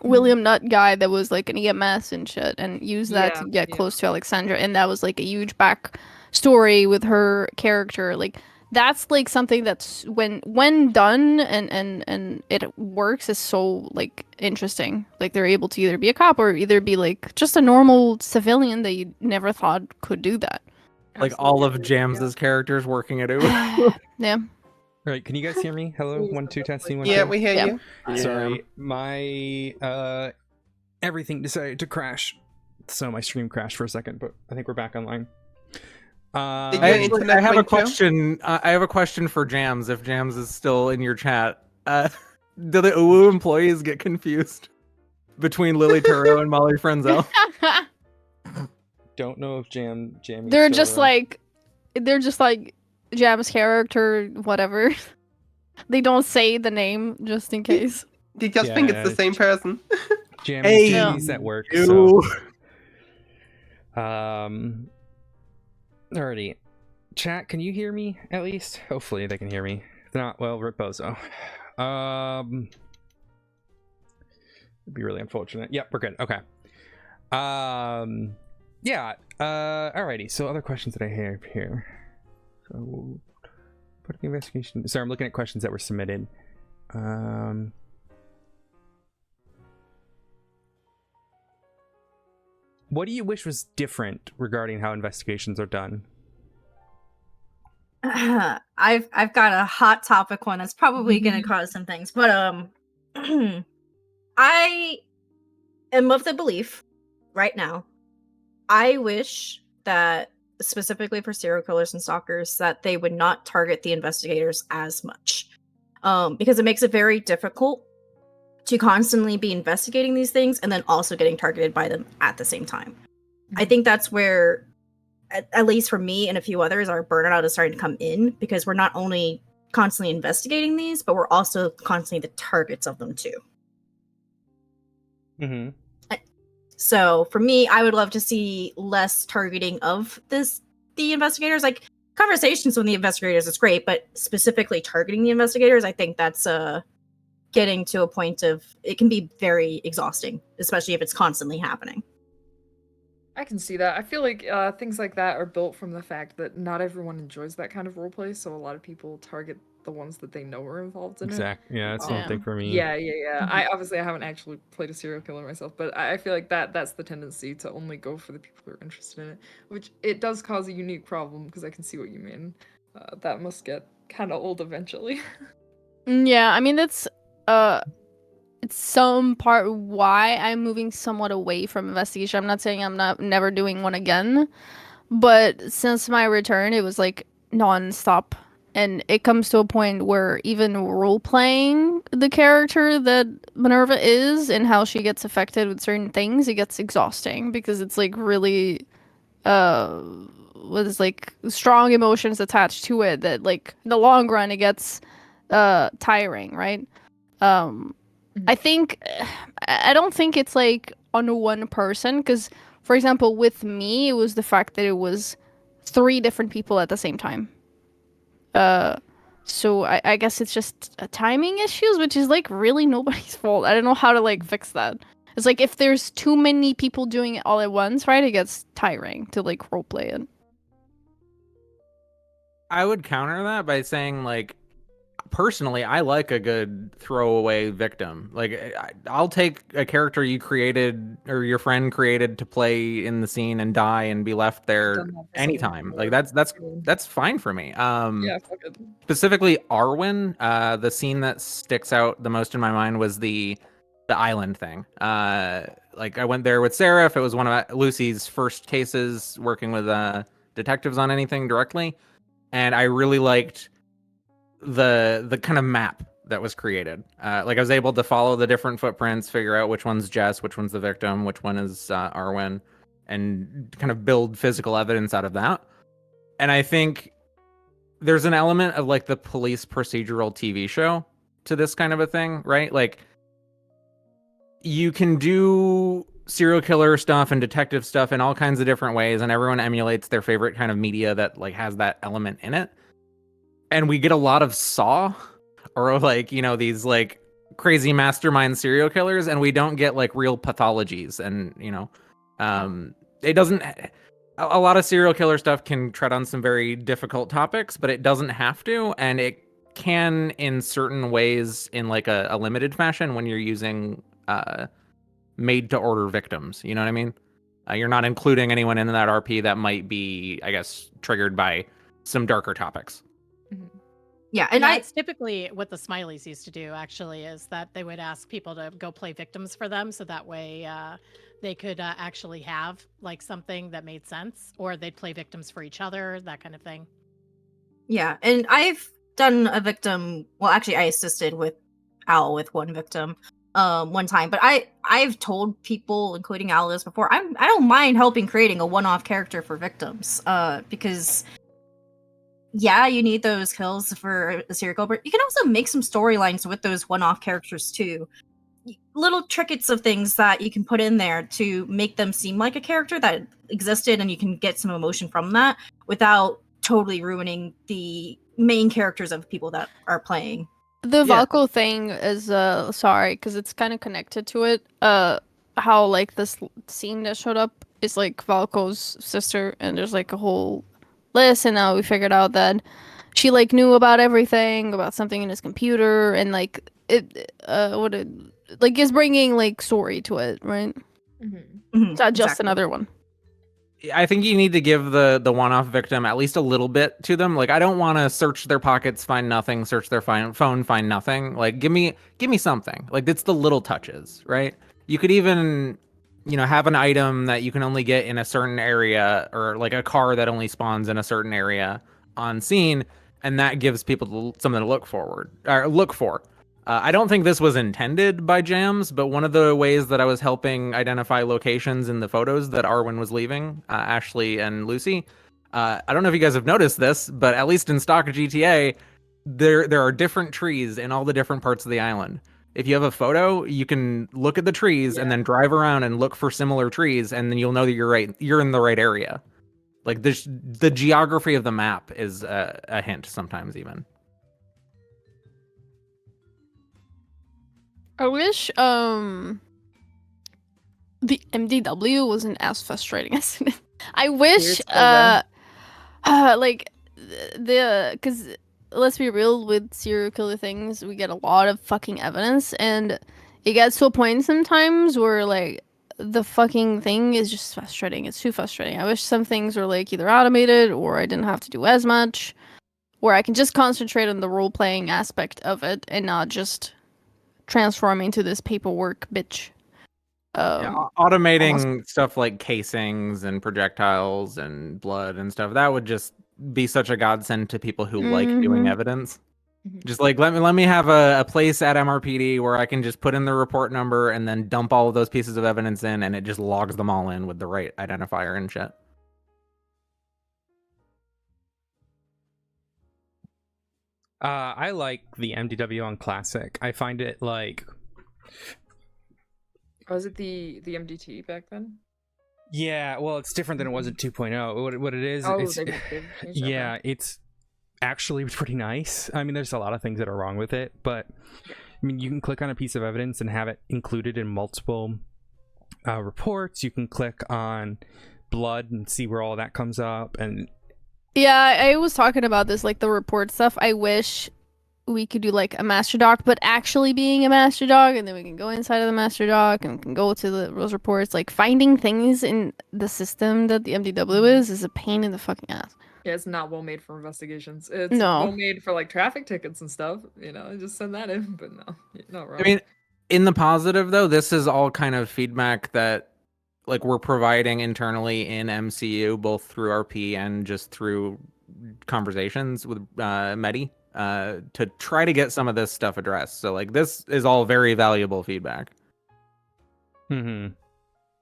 William Nutt guy that was like an EMS and shit, and used that Yeah, to get yeah. close to Alexandra, and that was like a huge back story with her character. Like that's like something that's when done and it works is so like interesting. Like they're able to either be a cop or either be like just a normal civilian that you never thought could do that. Like all of Absolutely. Yeah. Jams's characters working at Uber. Yeah. All right, can you guys hear me? Hello, Ooh, 1 2 testing 1 Yeah, 2. we hear Yeah. you. Sorry, my everything decided to crash, so my stream crashed for a second, but I think we're back online. Did your internet I have a went too? question. I have a question for Jams. If Jams is still in your chat, do the UWU employees get confused between Lily Turo and Molly Frenzel? Don't know if Jammy. They're just like Jam's character, whatever. They don't say the name just in case. Do you just think it's the Yeah, same person? Jammy's at work. So, You. alrighty. Chat, can you hear me at least? Hopefully they can hear me. If not, well, rip bozo. It'd be really unfortunate. Yep, we're good. Okay. Yeah. Alrighty. So other questions that I have here. So put the investigation. Sorry, I'm looking at questions that were submitted. What do you wish was different regarding how investigations are done? I've got a hot topic one that's probably gonna cause some things, but I am of the belief right now. I wish that specifically for serial killers and stalkers that they would not target the investigators as much, because it makes it very difficult to constantly be investigating these things and then also getting targeted by them at the same time. I think that's where, at least for me and a few others, our burnout is starting to come in, because we're not only constantly investigating these, but we're also constantly the targets of them too. Mm-hmm. So for me, I would love to see less targeting of the investigators. Like, conversations with the investigators is great, but specifically targeting the investigators, I think that's getting to a point of it can be very exhausting, especially if it's constantly happening. I can see that. I feel like things like that are built from the fact that not everyone enjoys that kind of roleplay, so a lot of people target the ones that they know are involved in it. Exactly. Yeah, that's one thing for me. Yeah. I haven't actually played a serial killer myself, but I feel like that's the tendency to only go for the people who are interested in it, which it does cause a unique problem, because I can see what you mean. That must get kind of old eventually. Yeah, I mean that's it's some part why I'm moving somewhat away from investigation. I'm not saying I'm never doing one again, but since my return, it was like non-stop. And it comes to a point where even role-playing the character that Minerva is and how she gets affected with certain things, it gets exhausting because it's like really with like strong emotions attached to it that like in the long run it gets tiring, right? I think I don't think it's like on one person, because for example with me it was the fact that it was 3 different people at the same time. So I guess it's just timing issues, which is like really nobody's fault. I don't know how to like fix that. It's like if there's too many people doing it all at once, right? It gets tiring to like roleplay it. I would counter that by saying, like, personally, I like a good throwaway victim. Like, I'll take a character you created or your friend created to play in the scene and die and be left there anytime. Like, that's fine for me. Yeah, fuck it. Specifically Arwen, the scene that sticks out the most in my mind was the island thing. Like, I went there with Seraph. It was one of Lucy's first cases working with detectives on anything directly, and I really liked the kind of map that was created. Like, I was able to follow the different footprints, figure out which one's Jess, which one's the victim, which one is Arwen, and kind of build physical evidence out of that. And I think there's an element of like the police procedural TV show to this kind of a thing, right? Like, you can do serial killer stuff and detective stuff in all kinds of different ways, and everyone emulates their favorite kind of media that like has that element in it. And we get a lot of Saw, or like, you know, these like crazy mastermind serial killers, and we don't get like real pathologies. And it doesn't. A lot of serial killer stuff can tread on some very difficult topics, but it doesn't have to, and it can in certain ways in like a limited fashion when you're using made to order victims. You know what I mean? You're not including anyone in that RP that might be, I guess, triggered by some darker topics. Yeah, and it's typically what the Smileys used to do, actually, is that they would ask people to go play victims for them, so that way they could actually have like something that made sense, or they'd play victims for each other, that kind of thing. Yeah, and I've done a victim. Well, actually, I assisted with Al with one victim one time, but I've told people, including Alice before, I don't mind helping creating a one-off character for victims because yeah, you need those kills for the serial killer, but you can also make some storylines with those one-off characters too. Little trinkets of things that you can put in there to make them seem like a character that existed, and you can get some emotion from that without totally ruining the main characters of people that are playing. The Valko thing is sorry, because it's kind of connected to it. How like this scene that showed up is like Valko's sister, and there's like a whole list, and now we figured out that she like knew about everything about something in his computer, and like it like is bringing like story to it, right? It's not just another one. I think you need to give the one-off victim at least a little bit to them. Like, I don't want to search their pockets, find nothing, search their phone, find nothing. Like, give me something. Like, it's the little touches, right? You could even, have an item that you can only get in a certain area, or like a car that only spawns in a certain area on scene, and that gives people something to look for. I don't think this was intended by Jams, but one of the ways that I was helping identify locations in the photos that Arwen was leaving, Ashley and Lucy, I don't know if you guys have noticed this, but at least in stock GTA, there are different trees in all the different parts of the island. If you have a photo, you can look at the trees and then drive around and look for similar trees, and then you'll know that you're in the right area. Like, the geography of the map is a hint sometimes even. I wish the MDW wasn't as frustrating as it is. I wish like because let's be real, with serial killer things, we get a lot of fucking evidence, and it gets to a point sometimes where like the fucking thing is just frustrating. It's too frustrating. I wish some things were like either automated, or I didn't have to do as much, where I can just concentrate on the role playing aspect of it and not just transform into this paperwork bitch. Automating stuff like casings and projectiles and blood and stuff, that would just be such a godsend to people who like doing evidence. Just like let me have a place at MRPD where I can just put in the report number and then dump all of those pieces of evidence in, and it just logs them all in with the right identifier and shit. I like the MDW on Classic. I find it like... Was it the MDT back then? Yeah, well, it's different than it was at 2.0. What it is, it's actually pretty nice. I mean, there's a lot of things that are wrong with it, but I mean, you can click on a piece of evidence and have it included in multiple reports. You can click on blood and see where all that comes up, and yeah, I was talking about this, like the report stuff. I wish we could do like a master doc, but actually being a master doc, and then we can go inside of the master doc and we can go to those reports. Like, finding things in the system that the MDW is a pain in the fucking ass. Yeah, it's not well made for investigations. It's well made for like traffic tickets and stuff. Just send that in. But no, you're not wrong. I mean, in the positive though, this is all kind of feedback that like we're providing internally in MCU, both through RP and just through conversations with Medi, to try to get some of this stuff addressed. So like, this is all very valuable feedback.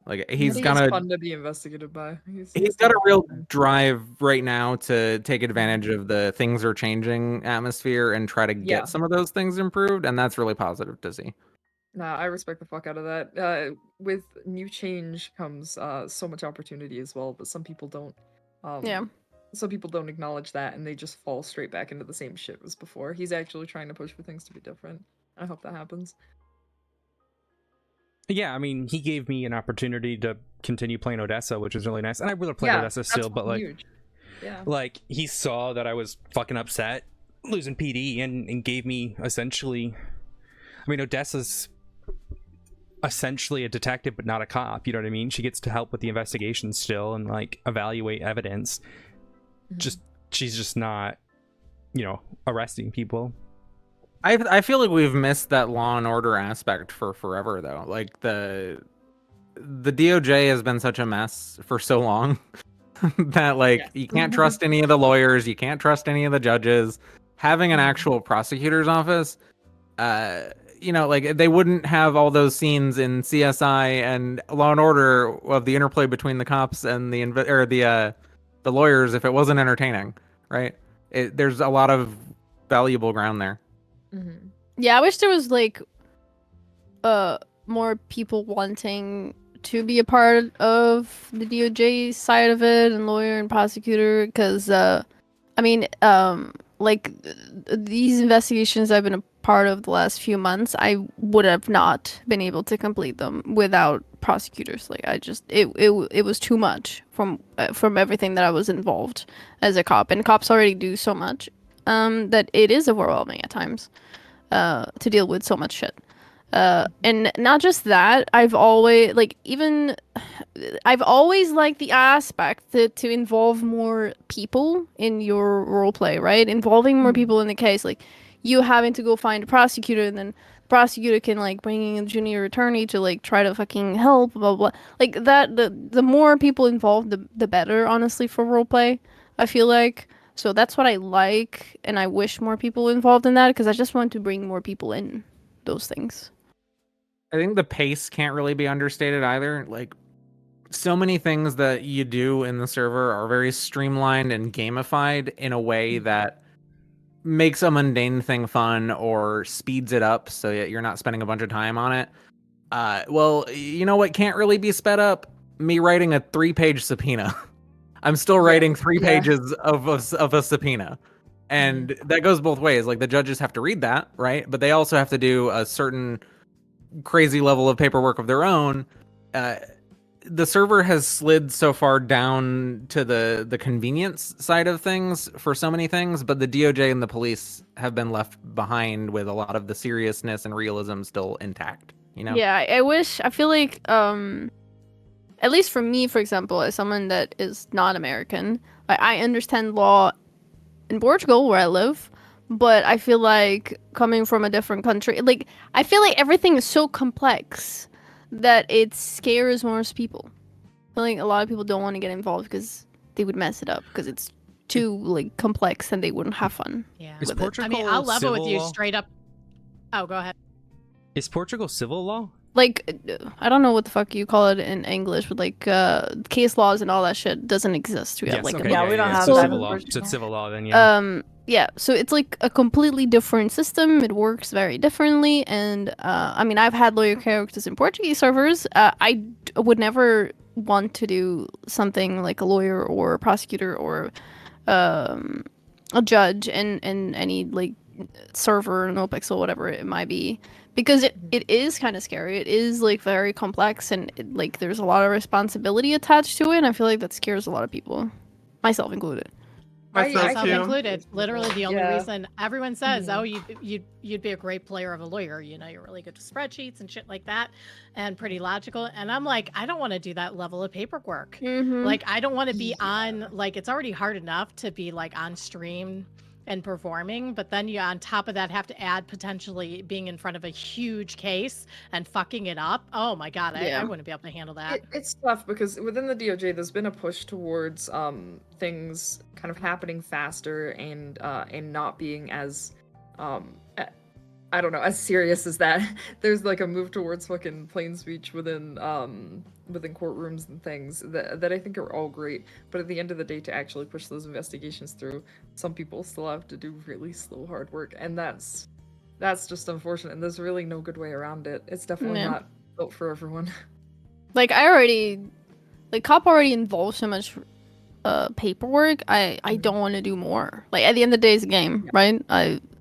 Like, he's fun to be investigated by. He's got a real drive right now to take advantage of the things are changing atmosphere and try to get some of those things improved, and that's really positive to see. Nah, I respect the fuck out of that. With new change comes so much opportunity as well, but some people don't. Some people don't acknowledge that, and they just fall straight back into the same shit as before. He's actually trying to push for things to be different. I hope that happens. Yeah, I mean, he gave me an opportunity to continue playing Odessa, which was really nice. And I would have played Odessa still, but like, huge. Yeah. Like, he saw that I was fucking upset losing PD and gave me essentially... I mean, Odessa's essentially a detective, but not a cop, you know what I mean? She gets to help with the investigation still and, like, evaluate evidence. She's just not, you know, arresting people. I feel like we've missed that law and order aspect for forever, though. Like, the DOJ has been such a mess for so long that, like, you can't trust any of the lawyers, you can't trust any of the judges. Having an actual prosecutor's office, you know, like, they wouldn't have all those scenes in CSI and Law and Order of the interplay between the cops and the lawyers if it wasn't entertaining, right? There's a lot of valuable ground there. Yeah, I wish there was like more people wanting to be a part of the DOJ side of it, and lawyer and prosecutor, because I mean, like these investigations I've been a part of the last few months, I would have not been able to complete them without prosecutors. Like, I just it was too much from everything that I was involved as a cop, and cops already do so much that it is overwhelming at times to deal with so much shit. And not just that, I've always liked the aspect to involve more people in your roleplay, right? Involving more people in the case, like you having to go find a prosecutor, and then the prosecutor can like bring in a junior attorney to like try to fucking help, blah blah. Like that, the more people involved, the better, honestly, for roleplay, I feel like. So that's what I like, and I wish more people involved in that, because I just want to bring more people in those things. I think the pace can't really be understated either. Like, so many things that you do in the server are very streamlined and gamified in a way that makes a mundane thing fun or speeds it up so that you're not spending a bunch of time on it. Well, you know what can't really be sped up? Me writing a 3-page subpoena. I'm still writing 3 pages of a subpoena. And that goes both ways. Like, the judges have to read that, right? But they also have to do a certain crazy level of paperwork of their own. The server has slid so far down to the convenience side of things for so many things, but the DOJ and the police have been left behind with a lot of the seriousness and realism still intact, you know? Yeah, I feel like at least for me, for example, as someone that is not American, I understand law in Portugal, where I live, but I feel like coming from a different country, like, I feel like everything is so complex that it scares most people. I feel like a lot of people don't want to get involved because they would mess it up, because it's too, like, complex and they wouldn't have fun. Yeah. Is Portugal I mean, I'll level with you law? straight up. Oh, go ahead. Is Portugal civil law? Like, I don't know what the fuck you call it in English, but like case laws and all that shit doesn't exist. We have like Yeah, we don't have so that civil in law. Portugal. So it's civil law then, yeah. Yeah, so it's like a completely different system. It works very differently, and I mean, I've had lawyer characters in Portuguese servers. Would never want to do something like a lawyer or a prosecutor or a judge in any like server, NoPixel, whatever it might be, because it is kind of scary. It is like very complex, and like there's a lot of responsibility attached to it, and I feel like that scares a lot of people, myself included. Myself included. Literally, the only reason everyone says, "Oh, you'd be a great player of a lawyer. You know, you're really good with spreadsheets and shit like that, and pretty logical." And I'm like, I don't want to do that level of paperwork. Like, I don't want to be on. Like, it's already hard enough to be like on stream and performing, but then you on top of that have to add potentially being in front of a huge case and fucking it up. Oh my god, I wouldn't be able to handle that. It's tough because within the DOJ there's been a push towards things kind of happening faster and not being as I don't know, as serious as that. There's like a move towards fucking plain speech within courtrooms and things that I think are all great. But at the end of the day, to actually push those investigations through, some people still have to do really slow, hard work, and that's just unfortunate. And there's really no good way around it. It's definitely not built for everyone. Like, cop already involves so much paperwork. I don't want to do more. Like, at the end of the day, it's a game, right?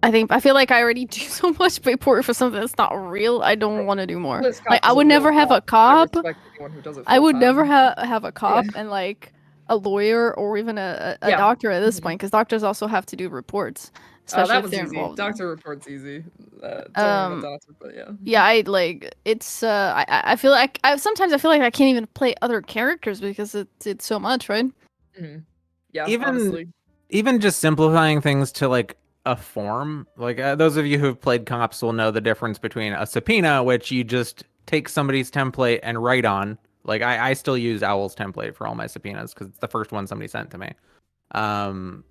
I feel like I already do so much paperwork for something that's not real. I don't want to do more. Blitz cop Like I is a would real never have a cop. cop. I respect anyone who does it I would full never time. have a cop and like a lawyer or even a Yeah. doctor at this Mhm. point, because doctors also have to do reports, Oh, especially that if one's they're easy. involved. Doctor report's easy. Don't worry about doctor, but yeah. Yeah, I like it's. I feel like sometimes I feel like I can't even play other characters because it's so much, right? Mhm. Yeah, Even honestly. even just simplifying things to like a form, like those of you who've played cops will know the difference between a subpoena, which you just take somebody's template and write on. Like I still use Owl's template for all my subpoenas because it's the first one somebody sent to me. And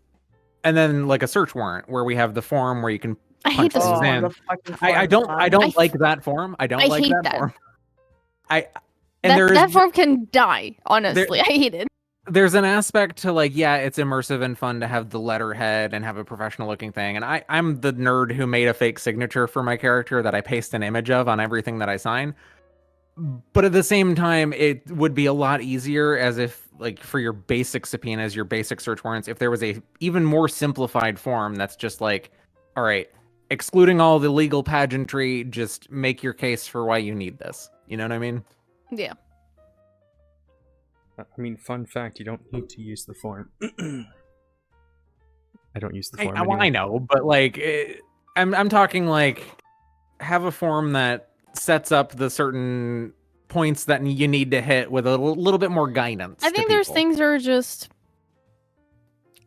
then like a search warrant where we have the form where you can I hate punch this things form. in. the fucking I form. don't like that form. I don't I like hate that that. form. And there is that form can die. Honestly, I hate it. there's an aspect to like, yeah, it's immersive and fun to have the letterhead and have a professional looking thing. And I'm the nerd who made a fake signature for my character that I paste an image of on everything that I sign. But at the same time, it would be a lot easier as if like for your basic subpoenas, your basic search warrants, if there was a even more simplified form that's just like, all right, excluding all the legal pageantry, just make your case for why you need this. You know what I mean? Yeah. I mean, fun fact, you don't need to use the form. I don't use the form anymore. I know, but like, I'm talking like, have a form that sets up the certain points that you need to hit with a little bit more guidance. I think there's things that are just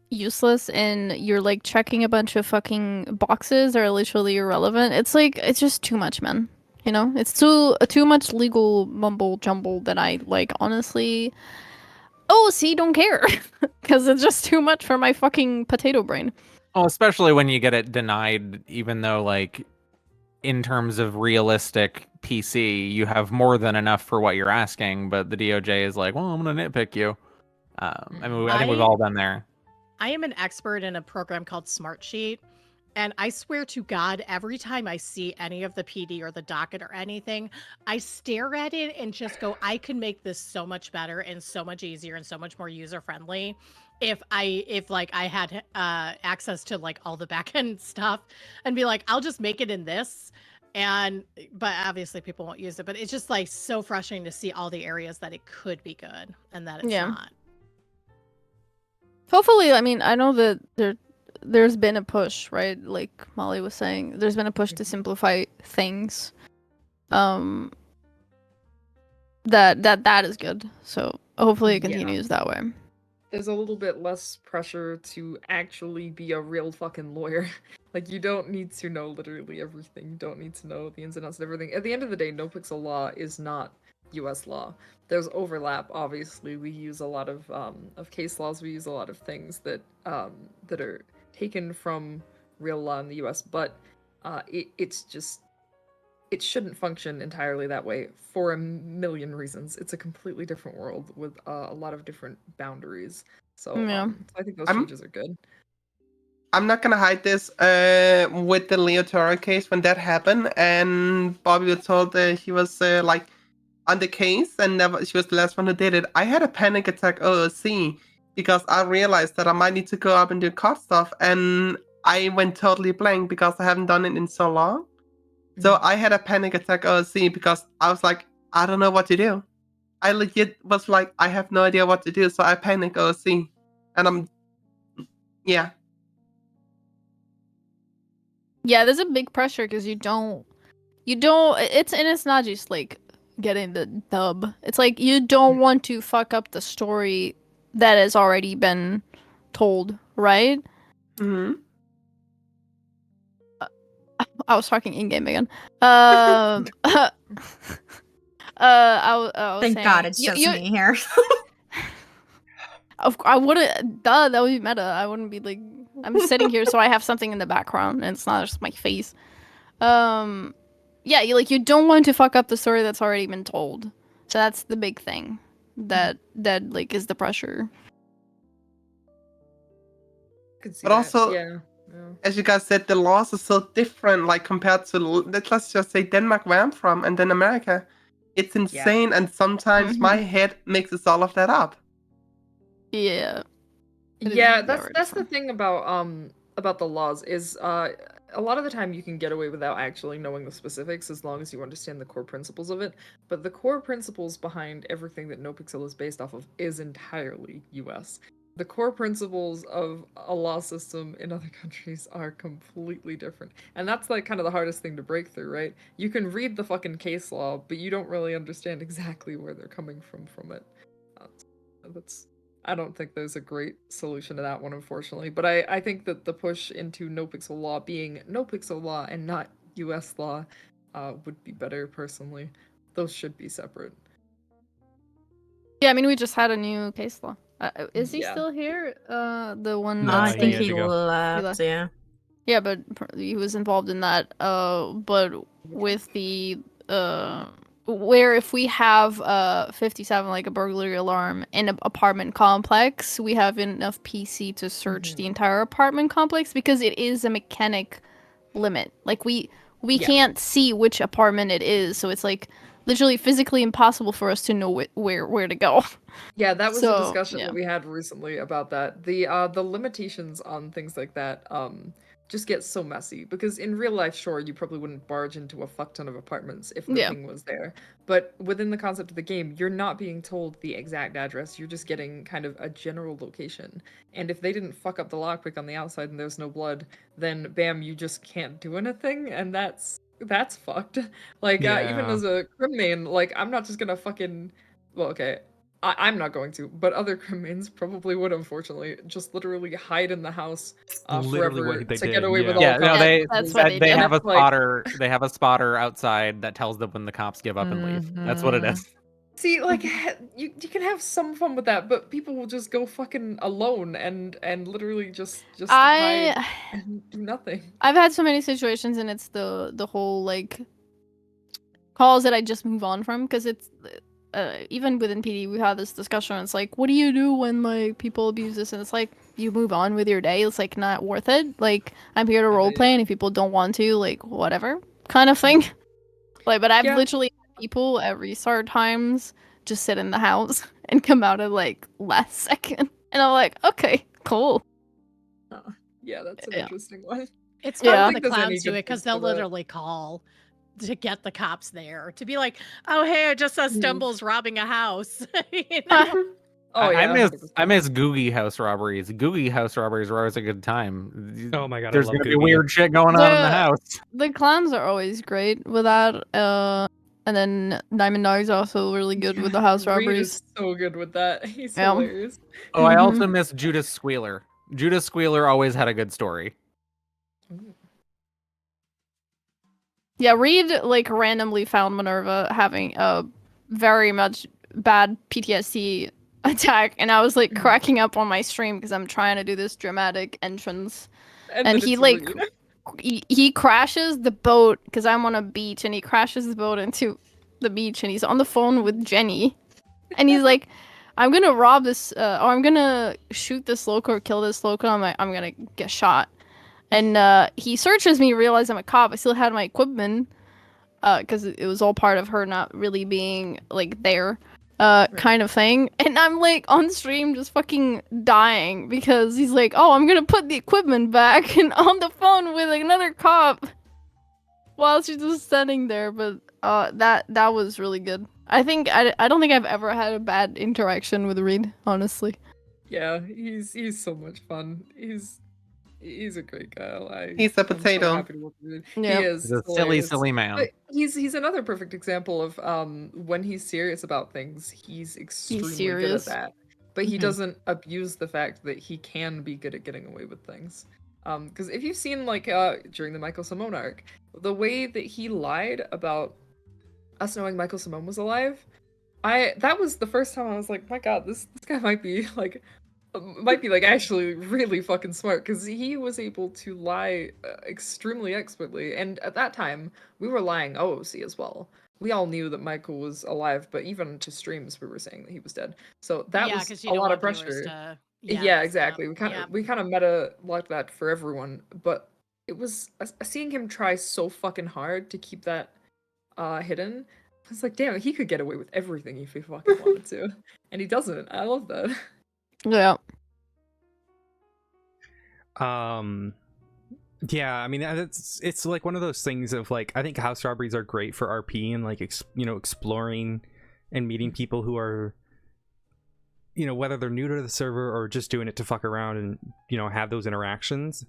useless, and you're like checking a bunch of fucking boxes that are literally irrelevant. It's like it's just too much, man. You know, it's too much legal mumble jumble that I like. Honestly, don't care because it's just too much for my fucking potato brain. Oh, especially when you get it denied, even though like in terms of realistic PC, you have more than enough for what you're asking, but the DOJ is like, well, I'm gonna nitpick you. I mean, I think we've all been there. I am an expert in a program called Smartsheet, and I swear to God, every time I see any of the PD or the docket or anything, I stare at it and just go, I could make this so much better and so much easier and so much more user friendly if I had access to like all the backend stuff and be like, I'll just make it in this. But obviously people won't use it, but it's just like so frustrating to see all the areas that it could be good and that it's not. Hopefully, I mean, I know that there's been a push, right? Like Molly was saying, there's been a push to simplify things. That is good. So hopefully it continues that way. There's a little bit less pressure to actually be a real fucking lawyer. Like, you don't need to know literally everything. You don't need to know the ins and outs of everything. At the end of the day, NoPixel law is not US law. There's overlap, obviously. We use a lot of case laws. We use a lot of things that that are taken from real law in the US, but it's just, it shouldn't function entirely that way for a million reasons. It's a completely different world with a lot of different boundaries. So, I think those changes are good. I'm not gonna hide this. With the Leo Toro case, when that happened, and Bobby was told he was like on the case, and she was the last one who did it. I had a panic attack OOC because I realized that I might need to go up and do cop stuff, and I went totally blank because I haven't done it in so long. So I had a panic attack OOC because I was like, I don't know what to do. I legit was like, I have no idea what to do, so I panicked OOC, and yeah. Yeah, there's a big pressure because you don't. It's not just like getting the dub. It's like you don't want to fuck up the story that has already been told, right? Mm-hmm. I was talking in game again. I was Thank saying, God it's just me here. I wouldn't. That would be meta. I wouldn't be like. I'm sitting here, so I have something in the background, and it's not just my face. Yeah, you don't want to fuck up the story that's already been told. So that's the big thing. That like is the pressure. But also, as you guys said, the laws are so different, like compared to, let's just say, Denmark, where I'm from, and then America. It's insane, and sometimes my head mixes all of that up. Yeah, that's the thing about the laws is a lot of the time you can get away without actually knowing the specifics as long as you understand the core principles of it. But the core principles behind everything that NoPixel is based off of is entirely US. The core principles of a law system in other countries are completely different. And that's like kind of the hardest thing to break through, right? You can read the fucking case law, but you don't really understand exactly where they're coming from it. That's I don't think there's a great solution to that one, unfortunately. But I think that the push into no pixel law being no pixel law and not US law would be better, personally. Those should be separate. Yeah, I mean, we just had a new case law. Is he Yeah. still here? The one No, that's I think had he to go. left. Yeah. Yeah, but he was involved in that. But with the where if we have 57 like a burglary alarm in an apartment complex, we have enough PC to search the entire apartment complex because it is a mechanic limit. Like we can't see which apartment it is, so it's like literally physically impossible for us to know where to go. Yeah, that was a So, discussion yeah. that we had recently about that. The limitations on things like that just get so messy because in real life, sure, you probably wouldn't barge into a fuck ton of apartments if the Yeah. thing was there. But within the concept of the game, you're not being told the exact address. You're just getting kind of a general location. And if they didn't fuck up the lockpick on the outside and there's no blood, then bam, you just can't do anything, and that's fucked. Like even Yeah. as a crim main, like I'm not just gonna fucking well, okay. I'm not going to, but other criminals probably would, unfortunately, just literally hide in the house Literally forever what they to did, get away with yeah. all Yeah, no, cops. That's what they they have did. a spotter. They have a spotter outside that tells them when the cops give up and leave. That's what it is. See, like you can have some fun with that, but people will just go fucking alone and literally just hide and do nothing. I've had so many situations, and it's the whole like calls that I just move on from because it's even within PD we had this discussion. It's like, what do you do when like people abuse this? And it's like you move on with your day. It's like not worth it. Like I'm here to roleplay, and if people don't want to, like whatever kind of thing. Like, but I've literally had people at restart times just sit in the house and come out at like last second, and I'm like, okay, cool. Yeah, that's an interesting one. It's Yeah. fun when the clowns do it because they'll literally call to get the cops there to be like, "Oh, hey, I just saw Stumbles robbing a house." You know? Oh yeah, I miss Googie house robberies. Googie house robberies were always a good time. Oh my god, there's I love gonna be Googie. weird shit going on in the house. The clowns are always great with that. And then Diamond Dog's also really good with the house Reed robberies. is so good with that. He's hilarious. Oh, I also miss Judas Squealer. Judas Squealer always had a good story. Yeah, Reed like randomly found Minerva having a very much bad PTSD attack, and I was like cracking up on my stream because I'm trying to do this dramatic entrance, and he like he crashes the boat because I'm on a beach, and he crashes the boat into the beach, and he's on the phone with Jenny, and he's like, "I'm gonna rob this, or I'm gonna shoot this loco or kill this loco. I'm gonna get shot." And he searches me, realizes I'm a cop. I still had my equipment, because it was all part of her not really being like there, kind of thing. And I'm like on stream just fucking dying because he's like, "Oh, I'm gonna put the equipment back," and on the phone with another cop while she's just standing there. But that was really good. I don't think I've ever had a bad interaction with Reed, honestly. Yeah, he's so much fun. He's a great guy. He's a potato. I'm so happy to work with him. Yeah. He is He's a silly man. But he's another perfect example of when he's serious about things, he's extremely good at that. But he doesn't abuse the fact that he can be good at getting away with things. Because if you've seen like during the Michael Simone arc, the way that he lied about us knowing Michael Simone was alive, that was the first time I was like, my god, this guy might be like actually really fucking smart, because he was able to lie extremely expertly, and at that time we were lying OOC as well. We all knew that Michael was alive, but even to streams we were saying that he was dead. So that was a lot of pressure. Yeah, exactly. We kind of meta locked that for everyone, but it was seeing him try so fucking hard to keep that hidden. I was like, damn, he could get away with everything if he fucking wanted to, and he doesn't. I love that. Yeah. Yeah, I mean, it's like one of those things of like, I think house robberies are great for RP and like exploring and meeting people who are, whether they're new to the server or just doing it to fuck around and have those interactions.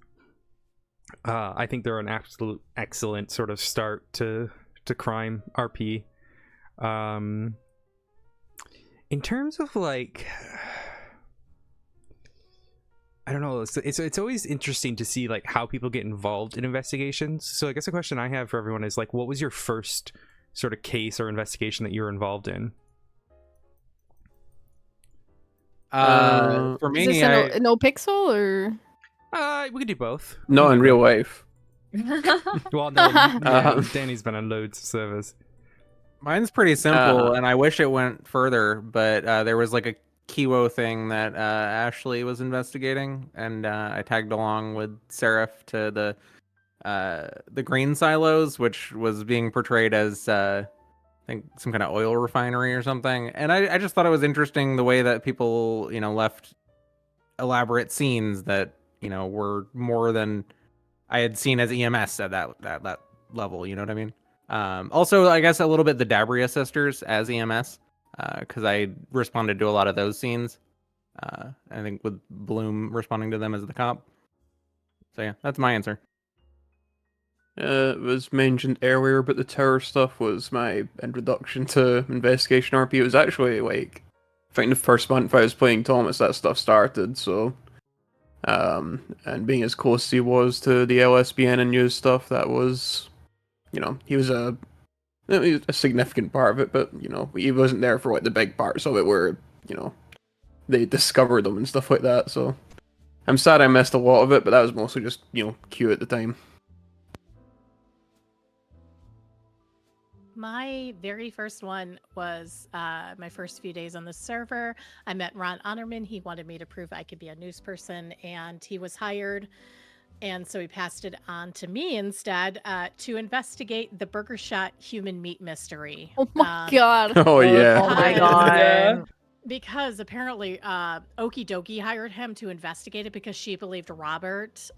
I think they're an absolute excellent sort of start to crime RP. In terms of like, I don't know, it's always interesting to see like how people get involved in investigations. So I guess the question I have for everyone is like, what was your first sort of case or investigation that you were involved in? For Is me, this a NoPixel or? We could do both. Not in real life. Well, no, yeah, Danny's been on loads of servers. mine's pretty simple, and I wish it went further, but there was like a Kiwo thing that Ashley was investigating, and I tagged along with Seraph to the green silos, which was being portrayed as I think some kind of oil refinery or something. And I just thought it was interesting the way that people left elaborate scenes that were more than I had seen as EMS at that level. You know what I mean? Also, I guess a little bit the Dabria sisters as EMS. Because I responded to a lot of those scenes. I think with Bloom responding to them as the cop. So yeah, that's my answer. It was mentioned earlier, but the tower stuff was my introduction to investigation RP. It was actually like, I think the first month I was playing Thomas, that stuff started. So, and being as close as he was to the LSBN and news stuff, that was, he was a significant part of it, but he wasn't there for like the big parts of it where they discovered them and stuff like that. So I'm sad I missed a lot of it, but that was mostly just Q at the time. My very first one was my first few days on the server. I met Ron Honorman. He wanted me to prove I could be a news person, and he was hired. And so he passed it on to me instead to investigate the Burger Shot human meat mystery. Oh my god. Oh yeah. Oh my god. Because apparently Okie Dokie hired him to investigate it because she believed Robert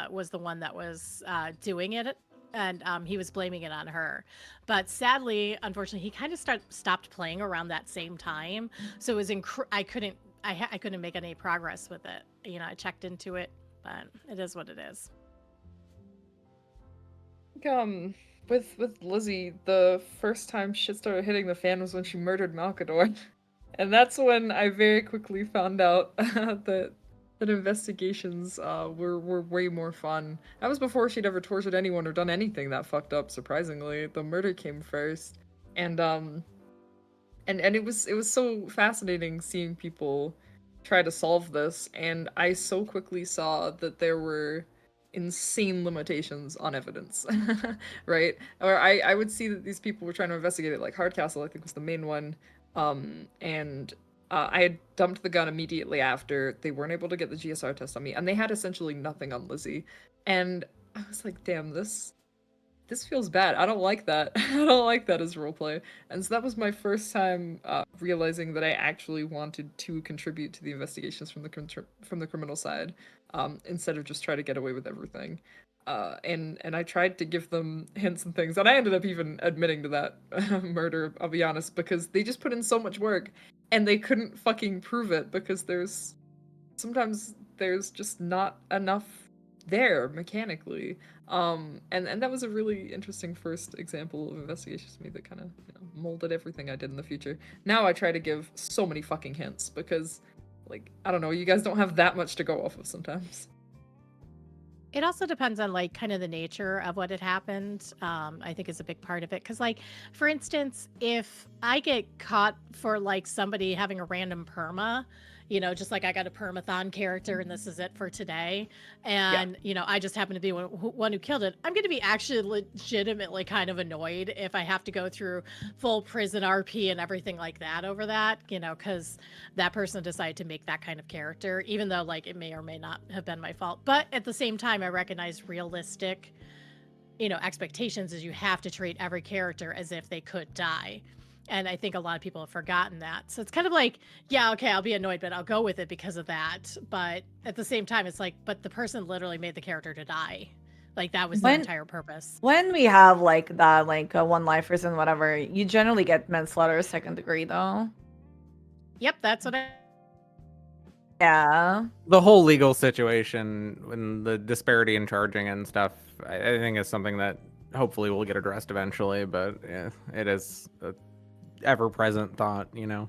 was the one that was doing it. And he was blaming it on her. But sadly, unfortunately, he kind of stopped playing around that same time. So it was I couldn't make any progress with it. I checked into it. But it is what it is. With Lizzie, the first time shit started hitting the fan was when she murdered Malkador. And that's when I very quickly found out that investigations were way more fun. That was before she'd ever tortured anyone or done anything that fucked up, surprisingly. The murder came first. And it was so fascinating seeing people try to solve this, and I so quickly saw that there were insane limitations on evidence, right? Or I would see that these people were trying to investigate it, like Hardcastle, I think was the main one, and I had dumped the gun immediately after. They weren't able to get the GSR test on me, and they had essentially nothing on Lizzie, and I was like, damn, this feels bad. I don't like that. I don't like that as roleplay. And so that was my first time realizing that I actually wanted to contribute to the investigations from the criminal side, instead of just try to get away with everything. And I tried to give them hints and things, and I ended up even admitting to that murder, I'll be honest, because they just put in so much work, and they couldn't fucking prove it because sometimes there's just not enough there mechanically. And that was a really interesting first example of investigations to me that kind of molded everything I did in the future. Now I try to give so many fucking hints because, like, I don't know, you guys don't have that much to go off of sometimes. It also depends on like kind of the nature of what had happened. I think is a big part of it. Cause like, for instance, if I get caught for like somebody having a random perma, just like I got a permathon character and this is it for today. And, I just happen to be one who killed it. I'm going to be actually legitimately kind of annoyed if I have to go through full prison RP and everything like that over that, because that person decided to make that kind of character, even though like it may or may not have been my fault. But at the same time, I recognize realistic, expectations is you have to treat every character as if they could die. And I think a lot of people have forgotten that. So it's kind of like, yeah, okay, I'll be annoyed, but I'll go with it because of that. But at the same time, it's like, but the person literally made the character to die. Like that was the entire purpose. When we have like that, like one lifers and whatever, you generally get manslaughter 2nd degree though. Yep, that's what I. Yeah. The whole legal situation and the disparity in charging and stuff, I think is something that hopefully will get addressed eventually. But yeah, it is a ever-present thought, you know.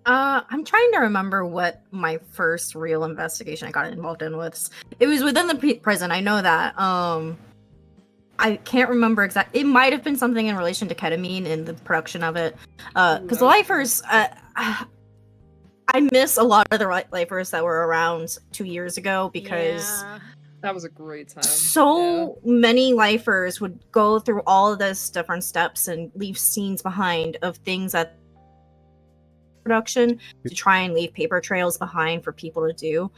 I'm trying to remember what my first real investigation I got involved in was. It was within the prison. I know that. I can't remember exactly. It might have been something in relation to ketamine and the production of it. Because the lifers, I miss a lot of the lifers that were around 2 years ago because that was a great time. So many lifers would go through all of those different steps and leave scenes behind of things that production to try and leave paper trails behind for people to do.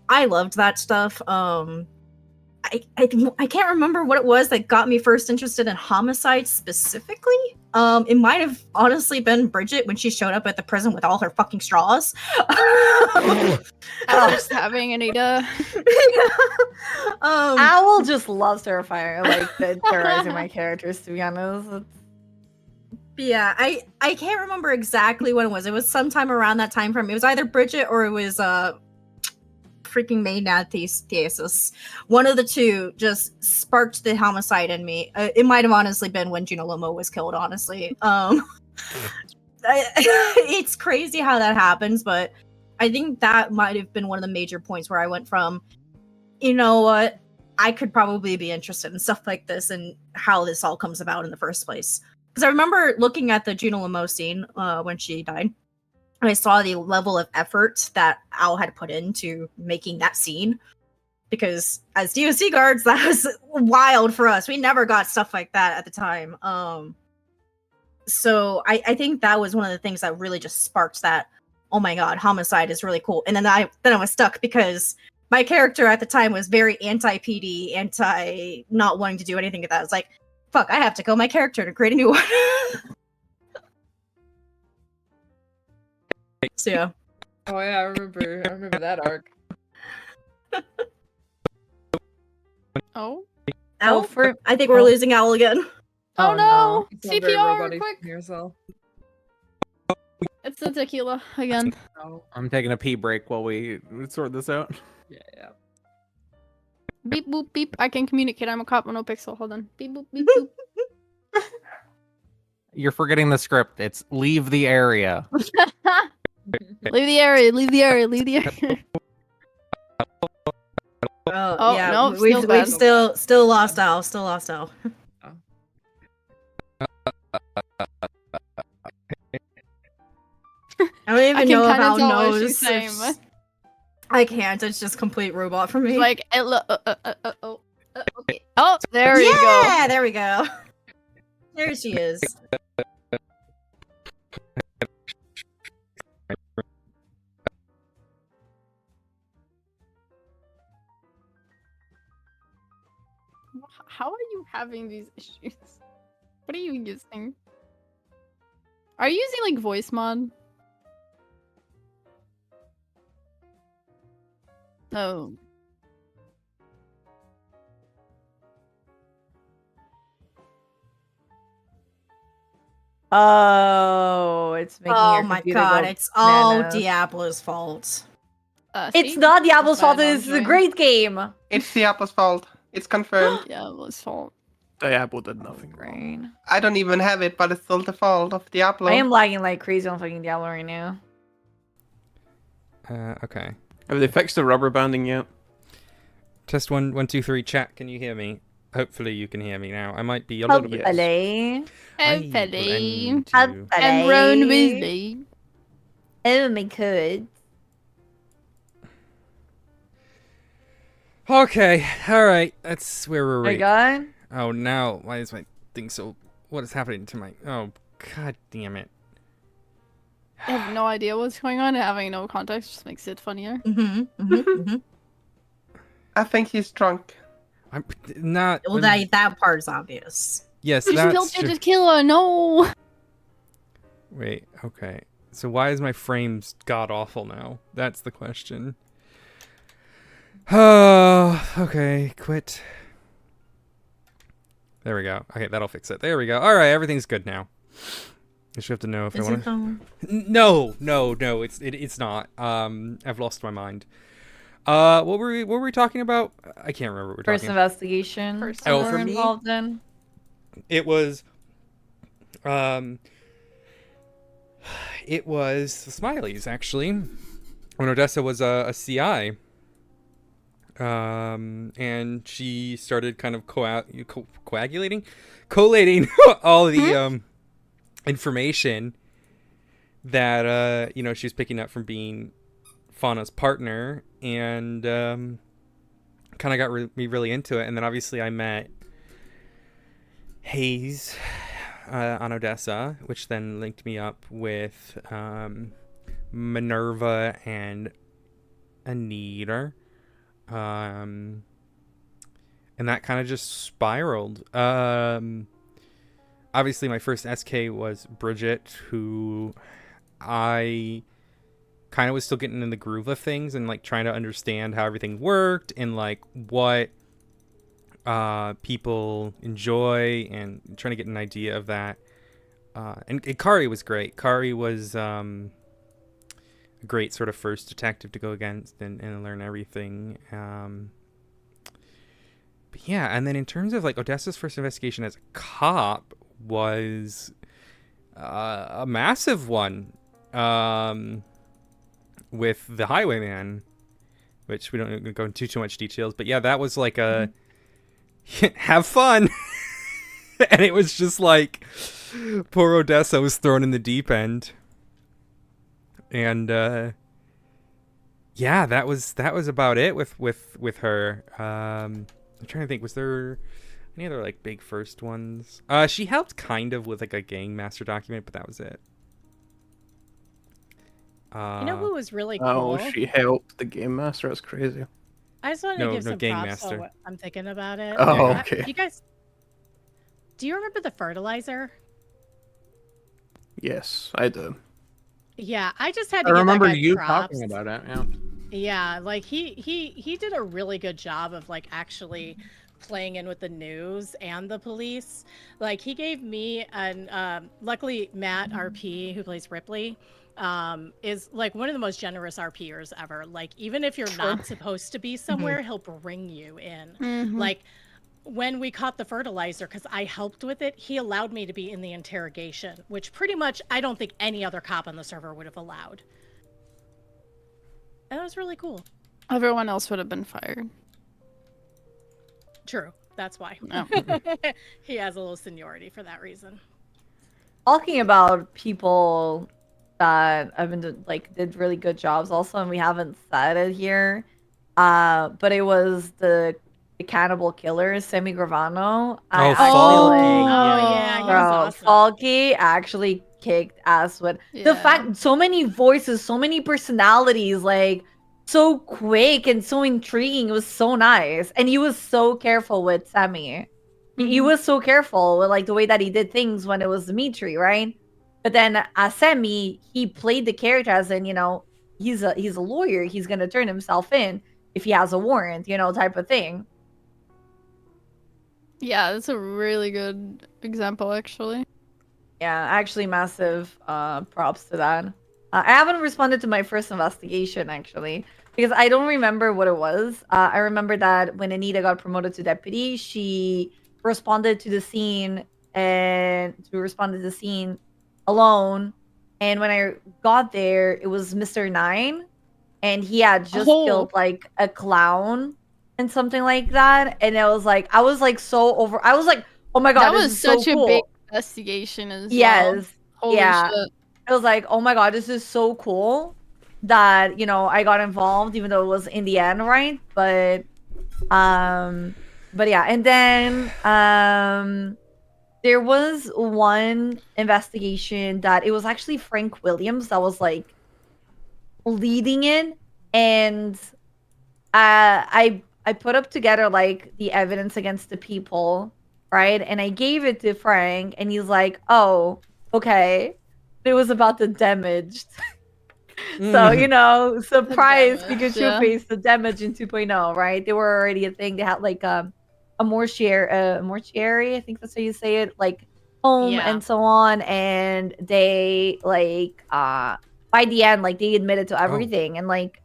I loved that stuff. I can't remember what it was that got me first interested in homicide specifically. It might have honestly been Bridget when she showed up at the prison with all her fucking straws. Just having Anita. Owl just loves Terrifier, like terrorizing my characters, to be honest. Yeah, I can't remember exactly when it was. It was sometime around that time frame. It was either Bridget or it was freaking Maynard Thesis. One of the two just sparked the homicide in me. It might have honestly been when Juno Lomo was killed, honestly. It's crazy how that happens, but I think that might have been one of the major points where I went from, you know what, I could probably be interested in stuff like this and how this all comes about in the first place. Because I remember looking at the Juno Lomo scene when she died, and I saw the level of effort that Al had put into making that scene. Because as DOC guards, that was wild for us. We never got stuff like that at the time. So I think that was one of the things that really just sparked that, oh my god, homicide is really cool. And then I was stuck because my character at the time was very anti-PD, anti not wanting to do anything with that. I was like, fuck, I have to kill my character to create a new one. So yeah. Oh yeah, I remember that arc. Oh. Owl, I think we're losing Owl again. Oh no! CPR, quick! Yourself. It's the tequila again. I'm taking a pee break while we sort this out. Yeah. Beep boop beep. I can communicate. I'm a cop with NoPixel. Hold on. Beep boop beep boop. You're forgetting the script. It's leave the area. Leave the area. Leave the area. Leave the area. Oh yeah, no, we've still lost Owl. Still lost Owl. I don't even know if Owl knows. I can't. It's just complete robot for me. Like, okay. Oh, there you go. Yeah, there we go. There she is. How are you having these issues? What are you using? Are you using like voice mod? Oh. Oh, it's making your my computer god, go it's all bananas. Diablo's fault. It's not Diablo's fault, this is a great game. It's Diablo's fault. It's confirmed. Diablo's fault. Diablo did nothing. Brain. I don't even have it, but it's still the fault of Diablo. I am lagging like crazy on fucking Diablo right now. Okay. Have they fixed the rubber banding yet? Test 1, 1, 2, 3. Chat, can you hear me? Hopefully you can hear me now. I might be a little bit. Hopefully. Hopefully. Hopefully. And Ron Weasley. Oh my god. Okay, alright. That's where we're My right. god. Oh, now. Why is my thing so... What is happening to my... Oh, god damn it. I have no idea what's going on. Having no context just makes it funnier. I think he's drunk. I'm not... Well, that part's obvious. Yes, You that's killed true. the killer. No. Wait, okay. So why is my frames god-awful now? That's the question. Oh, okay, quit. There we go. Okay, that'll fix it. There we go. All right, everything's good now. I just have to know if I want to. No, it's not. I've lost my mind. What were we talking about? I can't remember what we're First talking about. investigation. First Oh, we're for me? involved in. It was the Smileys, actually, when Odessa was a CI. And she started kind of collating all the information that she was picking up from being Fauna's partner, and kind of got me really into it. And then obviously I met Hayes on Odessa, which then linked me up with Minerva and Anita. And that kind of just spiraled. Obviously my first SK was Bridget, who I kind of was still getting in the groove of things and like trying to understand how everything worked and like what people enjoy, and trying to get an idea of that. And Kari was great. Kari was a great sort of first detective to go against and learn everything. But yeah, and then in terms of like Odessa's first investigation as a cop was a massive one, with the Highwayman, which we don't go into too much details. But yeah, that was like a have fun. And it was just like poor Odessa was thrown in the deep end. And yeah, that was about it with her. I'm trying to think, was there any other like big first ones? She helped kind of with like a gang master document, but that was it. You know who was really cool? Oh, she helped the game master. That's crazy. I just wanted to give some Gang props Master. on what I'm thinking about it. Oh, okay. You guys, do you remember the fertilizer? Yes, I do. Yeah, I just had I to give remember that guy you props. talking about it. Yeah. Yeah, like he did a really good job of like actually playing in with the news and the police. Like he gave me an luckily Matt RP, who plays Ripley, is like one of the most generous RPers ever. Like even if you're not supposed to be somewhere, he'll bring you in. Like when we caught the fertilizer, because I helped with it, he allowed me to be in the interrogation, which pretty much I don't think any other cop on the server would have allowed. And that was really cool. Everyone else would have been fired. True. That's why. Oh. He has a little seniority for that reason. Talking about people that I've been did really good jobs also, and we haven't said it here. But it was the cannibal killer, Semi Gravano. Falky. Yeah, he was awesome. Falky actually kicked ass with the fact so many voices, so many personalities, like so quick and so intriguing. It was so nice, and he was so careful with Semi. He was so careful with like the way that he did things when it was Dimitri, right? But then as Semi, he played the character as in, he's a lawyer. He's gonna turn himself in if he has a warrant, type of thing. Yeah, that's a really good example, actually. Yeah, actually, massive props to that. I haven't responded to my first investigation, actually, because I don't remember what it was. I remember that when Anita got promoted to deputy, she responded to the scene alone. And when I got there, it was Mr. Nine, and he had just killed like a clown and something like that. And I was like so over. I was like, oh my god, that this was is such so a cool. big investigation as well. Yes. Holy yeah. shit. I was like, oh my god, this is so cool that I got involved, even though it was in the end, right? But yeah, and then there was one investigation that it was actually Frank Williams that was like leading it, and I put up together like the evidence against the people, right? And I gave it to Frank, and he's like, oh, okay. It was about the damaged. So, you know, surprise damage, Pikachu yeah. face the damage in 2.0, right? They were already a thing. They had like a mortuary, I think that's how you say it, like home Yeah. and so on. And they like by the end, like they admitted to everything. And like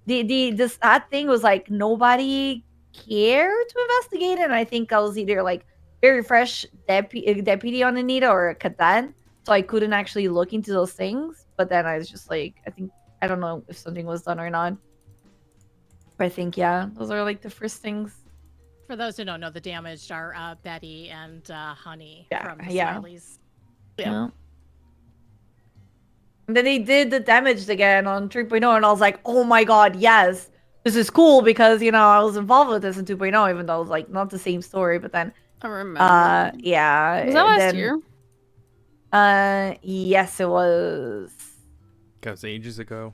that thing was like nobody cared to investigate it. And I think I was either like very fresh deputy on Anita or a cadet. So I couldn't actually look into those things. But then I was just like, I don't know if something was done or not. But I think, yeah, those are like the first things. For those who don't know, the damaged are Betty and Honey from the Yeah. Smileys. Yeah. And then they did the damaged again on 3.0, and I was like, oh my god, yes. This is cool because, you know, I was involved with this in 2.0, even though it was like not the same story, but then I remember. yeah. Was that last then, year? Yes, it was. That was ages ago.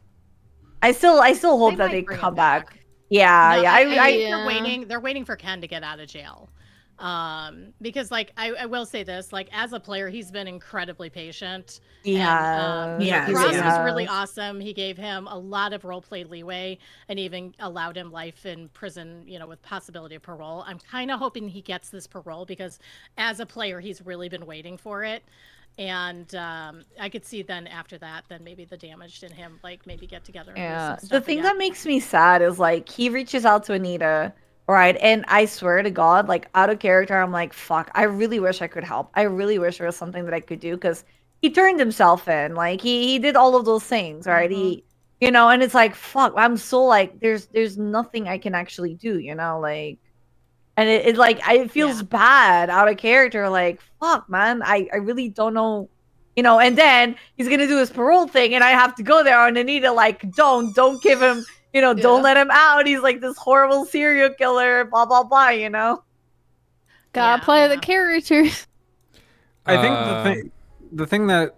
I still hope They that might they bring it come back. back. Yeah, No, yeah. I yeah. they're waiting for Ken to get out of jail. Because like I will say this, like as a player, he's been incredibly patient. Yeah. And, you know, Yes, Cross he was really has. awesome. He gave him a lot of role play leeway and even allowed him life in prison, you know, with possibility of parole. I'm kind of hoping he gets this parole because as a player, he's really been waiting for it. And I could see then after that, then maybe the damaged in him, like maybe get together and do Yeah. some The stuff thing again. that makes me sad is like he reaches out to Anita, right? And I swear to God, like out of character, I'm like, fuck, I really wish I could help. I really wish there was something that I could do because he turned himself in. Like he did all of those things, right? He, you know, and it's like, fuck, I'm so like, there's nothing I can actually do, you know, like. And it like it feels bad out of character, like fuck man, I really don't know, you know. And then he's gonna do his parole thing and I have to go there on Anita, like don't give him, you know, don't let him out, he's like this horrible serial killer, blah blah blah, you know. Gotta play the characters. I think the thing that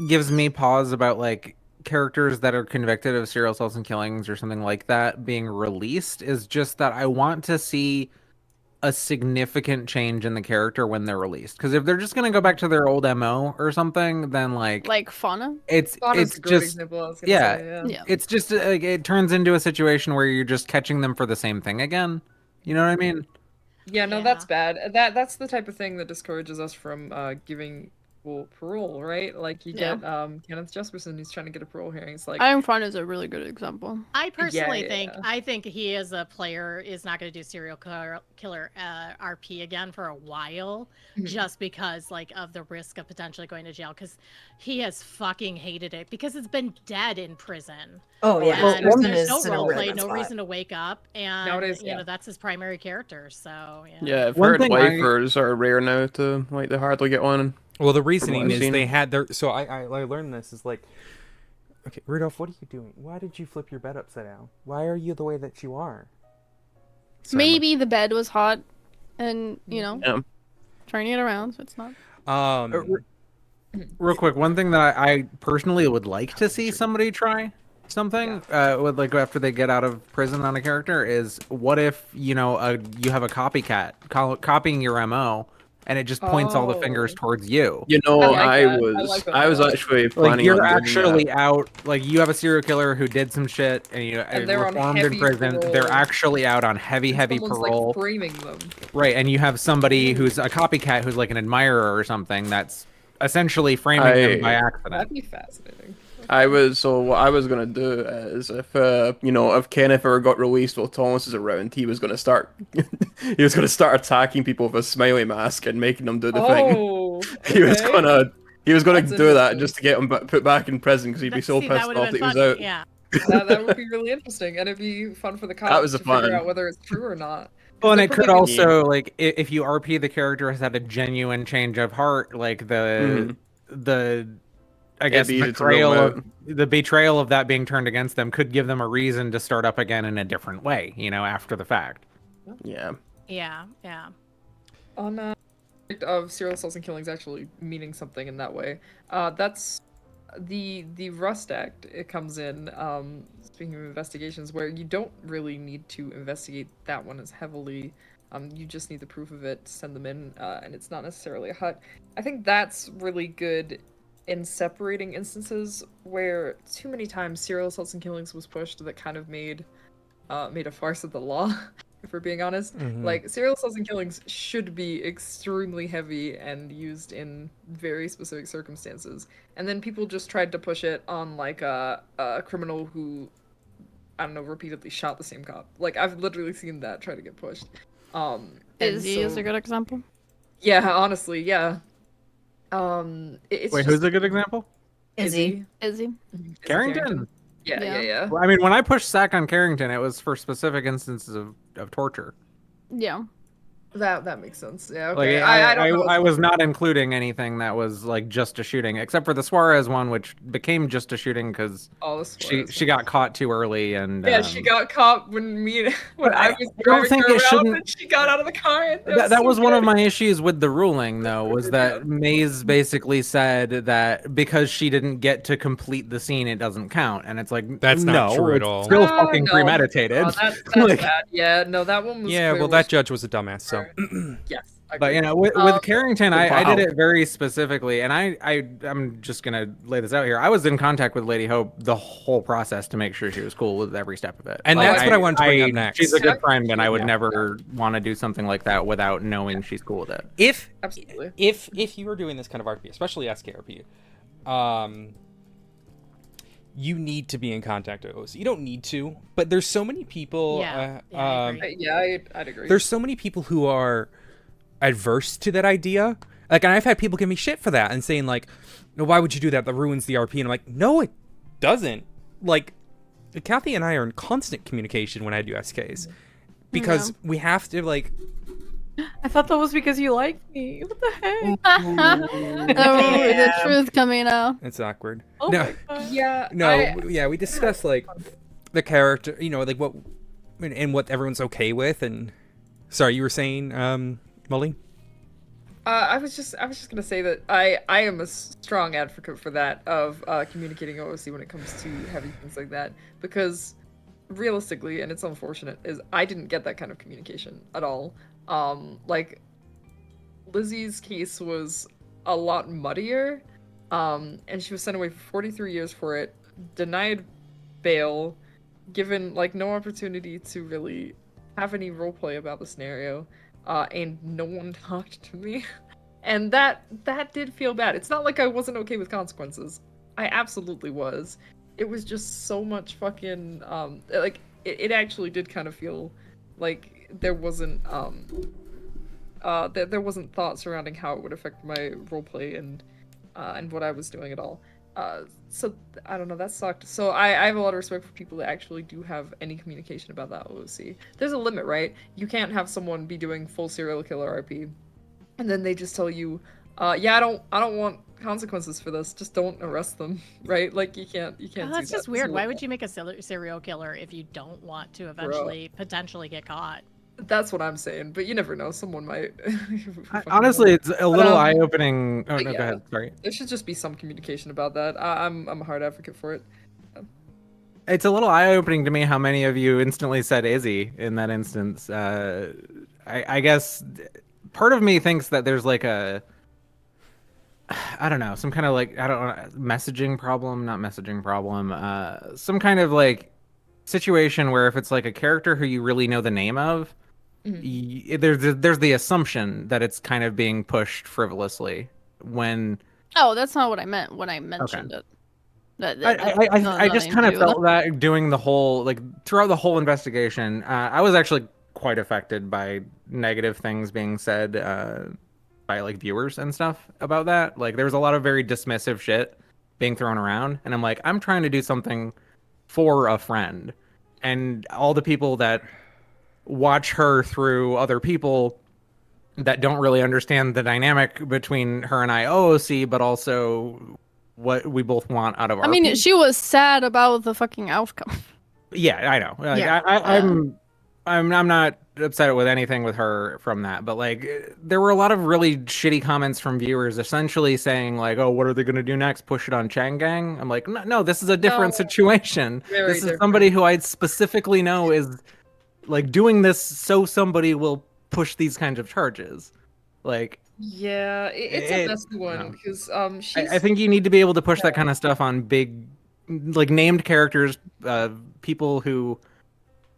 gives me pause about like characters that are convicted of serial assaults and killings or something like that being released is just that I want to see a significant change in the character when they're released. Because if they're just gonna go back to their old MO or something, then like Fauna. it's Fauna's a great just example, I was gonna yeah, say, yeah. it's just like it turns into a situation where you're just catching them for the same thing again. You know what I mean? Yeah, no, that's bad. That's the type of thing that discourages us from giving people parole, right? Like you get Kenneth Jesperson who's trying to get a parole hearing. It's like Iron Fauna is a really good example. I personally yeah. think he as a player is not going to do serial killer RP again for a while, just because like of the risk of potentially going to jail because he has fucking hated it because it's been dead in prison. Oh yeah, and there's no role play, no spot. reason to wake up, and Nowadays, you know that's his primary character. So Yeah, I've One heard thing lifers are rare now to like they hardly get one. Well, the from what reasoning I've is seen. they had their. So I learned this is like, okay, Rudolph, what are you doing? Why did you flip your bed upside down? Why are you the way that you are? Sorry, Maybe the bed was hot, and you know, turning it around so it's not. Real quick, one thing that I personally would like to see somebody try something with like after they get out of prison on a character is what if you know you have a copycat copying your MO and it just points all the fingers towards you. You know, I was actually planning like you're on doing actually that. out. Like you have a serial killer who did some shit and you And they're on reformed in heavy prison. parole. They're actually out on heavy Someone's parole. like framing them. Right, and you have somebody who's a copycat who's like an admirer or something that's essentially framing them by accident. That'd be fascinating. What I was gonna do is if you know if Kenneth ever got released while Thomas is around, he was gonna start attacking people with a smiley mask and making them do the thing. He was gonna do that just to get him put back in prison because he'd be so pissed off that he was out. Yeah. That would be really interesting, and it'd be fun for the cops to figure out whether it's true or not. Well, and it could also like if you RP the character has had a genuine change of heart, like the I guess betrayal of that being turned against them could give them a reason to start up again in a different way, you know, after the fact. Yeah. On of serial assaults and killings actually meaning something in that way. That's the Rust Act. It comes in. Speaking of investigations, where you don't really need to investigate that one as heavily. You just need the proof of it to send them in, and it's not necessarily a hut. I think that's really good in separating instances where too many times serial assaults and killings was pushed that kind of made a farce of the law, if we're being honest. Like, serial assaults and killings should be extremely heavy and used in very specific circumstances. And then people just tried to push it on, like, a criminal who, I don't know, repeatedly shot the same cop. Like, I've literally seen that try to get pushed. Izzy is a good example. Yeah, honestly, yeah. It's Wait, just who's a good example? Izzy. Carrington. Yeah. Well, I mean, when I pushed Sack on Carrington, it was for specific instances of torture. Yeah. That makes sense. Yeah, okay. Like, I don't know. I was not including anything that was like just a shooting, except for the Suarez one, which became just a shooting because she got caught too early and yeah, she got caught when I was driving her around and she got out of the car. And that was one of my issues with the ruling, though, was that Maze basically said that because she didn't get to complete the scene, it doesn't count, and it's like that's not true at it's all. Still fucking premeditated. That's like, bad. Yeah, no, that one was. Yeah, well, that judge was a dumbass. So. Yes. But you know, with Carrington, I did it very specifically, and I'm just gonna lay this out here. I was in contact with Lady Hope the whole process to make sure she was cool with every step of it. And that's what I wanted to bring up next. She's a good friend, and I would never want to do something like that without knowing she's cool with it. If you were doing this kind of RP, especially SKRP, you need to be in contact with OC. You don't need to, but there's so many people. I'd agree. There's so many people who are adverse to that idea. Like, and I've had people give me shit for that and saying like, "No, why would you do that? That ruins the RP." And I'm like, "No, it doesn't." Like, Kathy and I are in constant communication when I do SKs because we have to like. I thought that was because you liked me. What the heck? The truth coming out. It's awkward. Oh no. my God. Yeah. Yeah, we discussed like the character, you know, like what and what everyone's okay with. And sorry, you were saying, Molly? I was just gonna say that I am a strong advocate for that of communicating OOC when it comes to heavy things like that, because realistically, and it's unfortunate, is I didn't get that kind of communication at all. Like, Lizzie's case was a lot muddier, and she was sent away for 43 years for it, denied bail, given like no opportunity to really have any roleplay about the scenario, and no one talked to me, and that did feel bad. It's not like I wasn't okay with consequences. I absolutely was. It was just so much fucking like it actually did kind of feel like there wasn't there wasn't thought surrounding how it would affect my roleplay and what I was doing at all. So I don't know, that sucked. So I have a lot of respect for people that actually do have any communication about that OOC. There's a limit, right? You can't have someone be doing full serial killer RP and then they just tell you, yeah, I don't want consequences for this. Just don't arrest them, right? Like you can't. Oh, that's just weird. Why would you make a serial killer if you don't want to eventually potentially get caught? That's what I'm saying, but you never know. Someone might. Honestly, it's a little eye-opening. Oh no, go ahead. Sorry. There should just be some communication about that. I'm a hard advocate for it. It's a little eye-opening to me how many of you instantly said Izzy in that instance. I guess part of me thinks that there's like a, I don't know, some kind of like, I don't know, messaging problem, not messaging problem, some kind of like situation where if it's like a character who you really know the name of, there's the assumption that it's kind of being pushed frivolously when. Oh, that's not what I meant when I mentioned it. I just kind of felt that doing the whole, like, throughout the whole investigation, I was actually quite affected by negative things being said by like viewers and stuff about that. Like, there was a lot of very dismissive shit being thrown around, and I'm like, I'm trying to do something for a friend, and all the people that watch her through other people that don't really understand the dynamic between her and OOC, but also what we both want out of our. I mean, she was sad about the fucking outcome. Yeah, I know. Like, I'm not upset with anything with her from that, but like there were a lot of really shitty comments from viewers essentially saying like, oh, what are they going to do next? Push it on Chang Gang? I'm like, no, this is a different situation. This is somebody who I specifically know is like doing this so somebody will push these kinds of charges. Like, Yeah, it's a messy one because she's. I think you need to be able to push that kind of stuff on big, like named characters, people who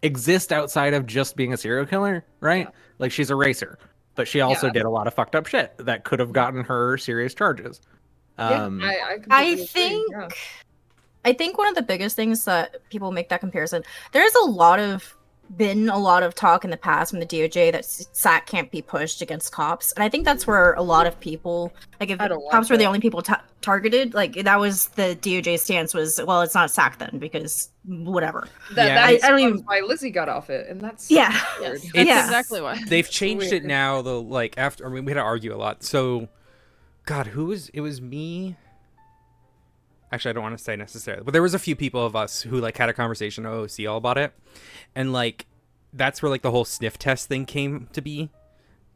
exist outside of just being a serial killer, right? Yeah. Like she's a racer, but she also did a lot of fucked up shit that could have gotten her serious charges. I I completely think agree, yeah. I think one of the biggest things that people make that comparison, there's been a lot of talk in the past from the DOJ that SAC can't be pushed against cops, and I think that's where a lot of people, like if cops were the only people targeted, like that was the DOJ stance was, well, it's not SAC then because whatever. I don't even why Lizzie got off it, and that's Yes, that's exactly why They've changed it now though. Like after, I mean, we had to argue a lot. So, God, it was me. Actually, I don't want to say necessarily, but there was a few people of us who like had a conversation at OOC all about it, and like that's where like the whole sniff test thing came to be,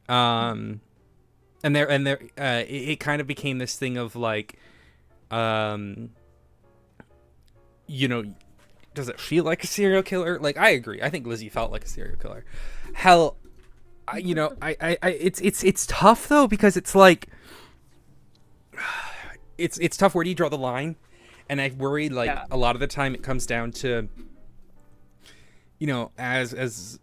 and it kind of became this thing of like, you know, does it feel like a serial killer? Like I agree, I think Lizzie felt like a serial killer. Hell, it's tough though because it's like. It's tough. Where do you draw the line? And I worry like a lot of the time it comes down to, you know, as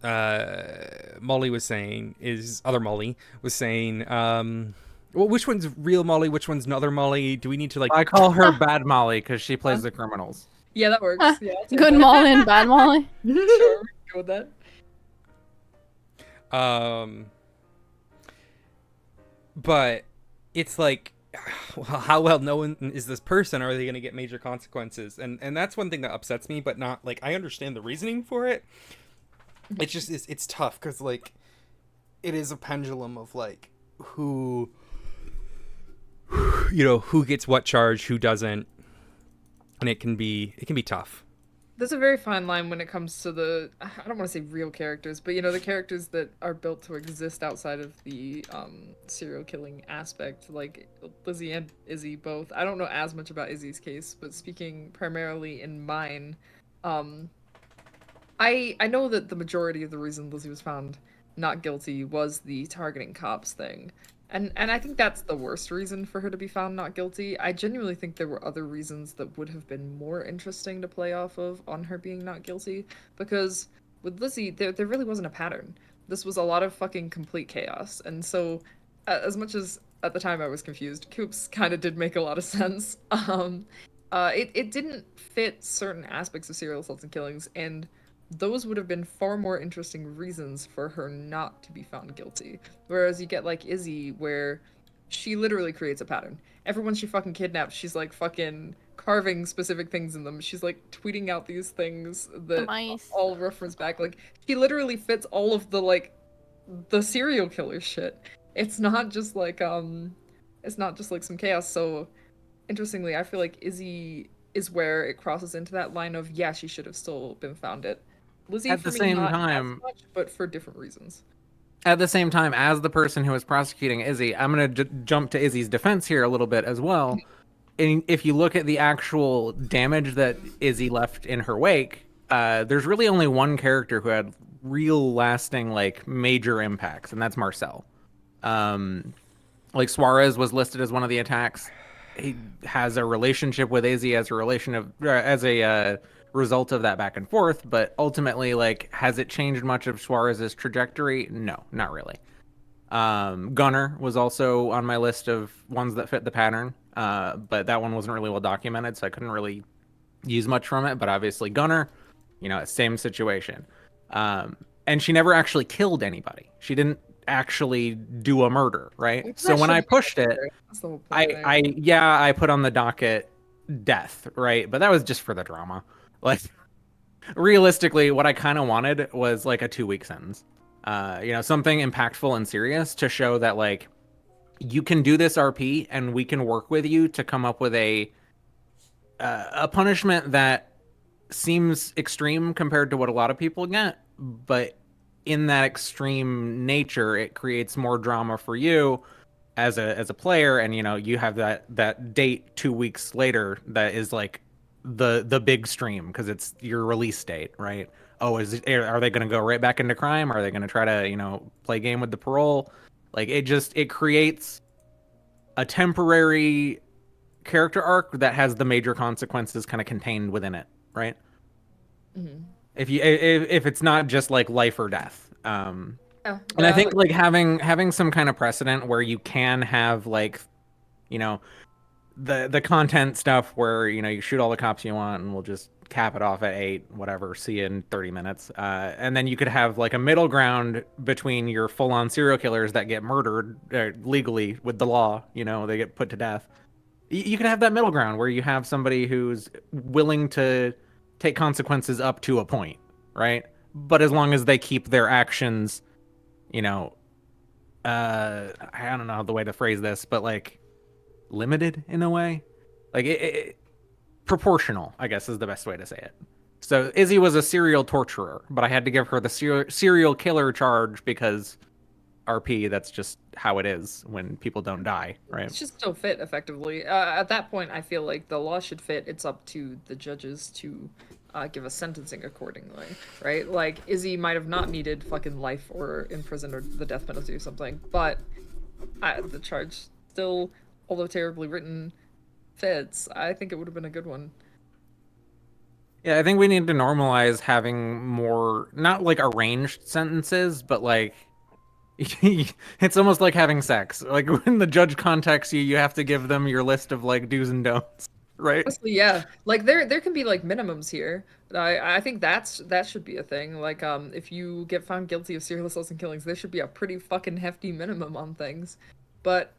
Molly was saying, other Molly was saying, well, which one's real Molly? Which one's another Molly? Do we need to like? I call her Bad Molly because she plays the criminals. Yeah, that works. Yeah, good Molly and Bad Molly. Sure, go with that. But it's like. Well, how well known is this person? Are they going to get major consequences? And that's one thing that upsets me, but not like I understand the reasoning for it. It's just it's tough because like it is a pendulum of like who gets what charge, who doesn't, and it can be tough. There's a very fine line when it comes to the, I don't want to say real characters, but you know, the characters that are built to exist outside of the serial killing aspect, like Lizzie and Izzy both. I don't know as much about Izzy's case, but speaking primarily in mine, I know that the majority of the reason Lizzie was found not guilty was the targeting cops thing. And I think that's the worst reason for her to be found not guilty. I genuinely think there were other reasons that would have been more interesting to play off of on her being not guilty. Because with Lizzie, there really wasn't a pattern. This was a lot of fucking complete chaos. And so, as much as at the time I was confused, Coops kind of did make a lot of sense. It didn't fit certain aspects of serial assaults and killings, and those would have been far more interesting reasons for her not to be found guilty. Whereas you get like Izzy, where she literally creates a pattern. Everyone she fucking kidnaps, she's like fucking carving specific things in them. She's like tweeting out these things that all reference back. Like she literally fits all of the like the serial killer shit. It's not just like some chaos. So interestingly, I feel like Izzy is where it crosses into that line of she should have still been found it. Lizzie, at the same time, as much, but for different reasons. At the same time, as the person who was prosecuting Izzy, I'm going to jump to Izzy's defense here a little bit as well. And if you look at the actual damage that Izzy left in her wake, there's really only one character who had real lasting, like, major impacts, and that's Marcel. Like, Suarez was listed as one of the attacks. He has a relationship with Izzy as a result of that back and forth, but ultimately, like, has it changed much of Suarez's trajectory? No, not really. Gunner was also on my list of ones that fit the pattern, but that one wasn't really well documented, so I couldn't really use much from it. But obviously Gunner, same situation. And she never actually killed anybody. She didn't actually do a murder, right? So when I pushed it, I put on the docket death, right? But that was just for the drama. Like, realistically, what I kind of wanted was like a 2-week sentence. Something impactful and serious to show that, like, you can do this RP and we can work with you to come up with a punishment that seems extreme compared to what a lot of people get, but in that extreme nature, it creates more drama for you as a player, and you have that date 2 weeks later that is like the big stream because it's your release date, right? Oh, are they going to go right back into crime? Are they going to try to play game with the parole? Like it creates a temporary character arc that has the major consequences kind of contained within it, right? Mm-hmm. If it's not just like life or death. And I think like having some kind of precedent where you can have like, you know, the content stuff where, you know, you shoot all the cops you want and we'll just cap it off at 8, whatever, see you in 30 minutes. And then you could have like a middle ground between your full-on serial killers that get murdered legally with the law, you know, they get put to death. You could have that middle ground where you have somebody who's willing to take consequences up to a point, right? But as long as they keep their actions, you know, I don't know the way to phrase this, but like limited in a way, like proportional, I guess is the best way to say it. So Izzy was a serial torturer, but I had to give her the serial killer charge because RP, that's just how it is when people don't die, right? It should still fit effectively. At that point, I feel like the law should fit. It's up to the judges to give us sentencing accordingly, right? Like, Izzy might have not needed fucking life or in prison or the death penalty or something, but the charge still, although terribly written, fits. I think it would have been a good one. Yeah, I think we need to normalize having more, not like arranged sentences, but like, it's almost like having sex. Like when the judge contacts you, you have to give them your list of like do's and don'ts, right? Honestly, yeah. Like there can be like minimums here. I think that should be a thing. Like if you get found guilty of serial assaults and killings, there should be a pretty fucking hefty minimum on things. But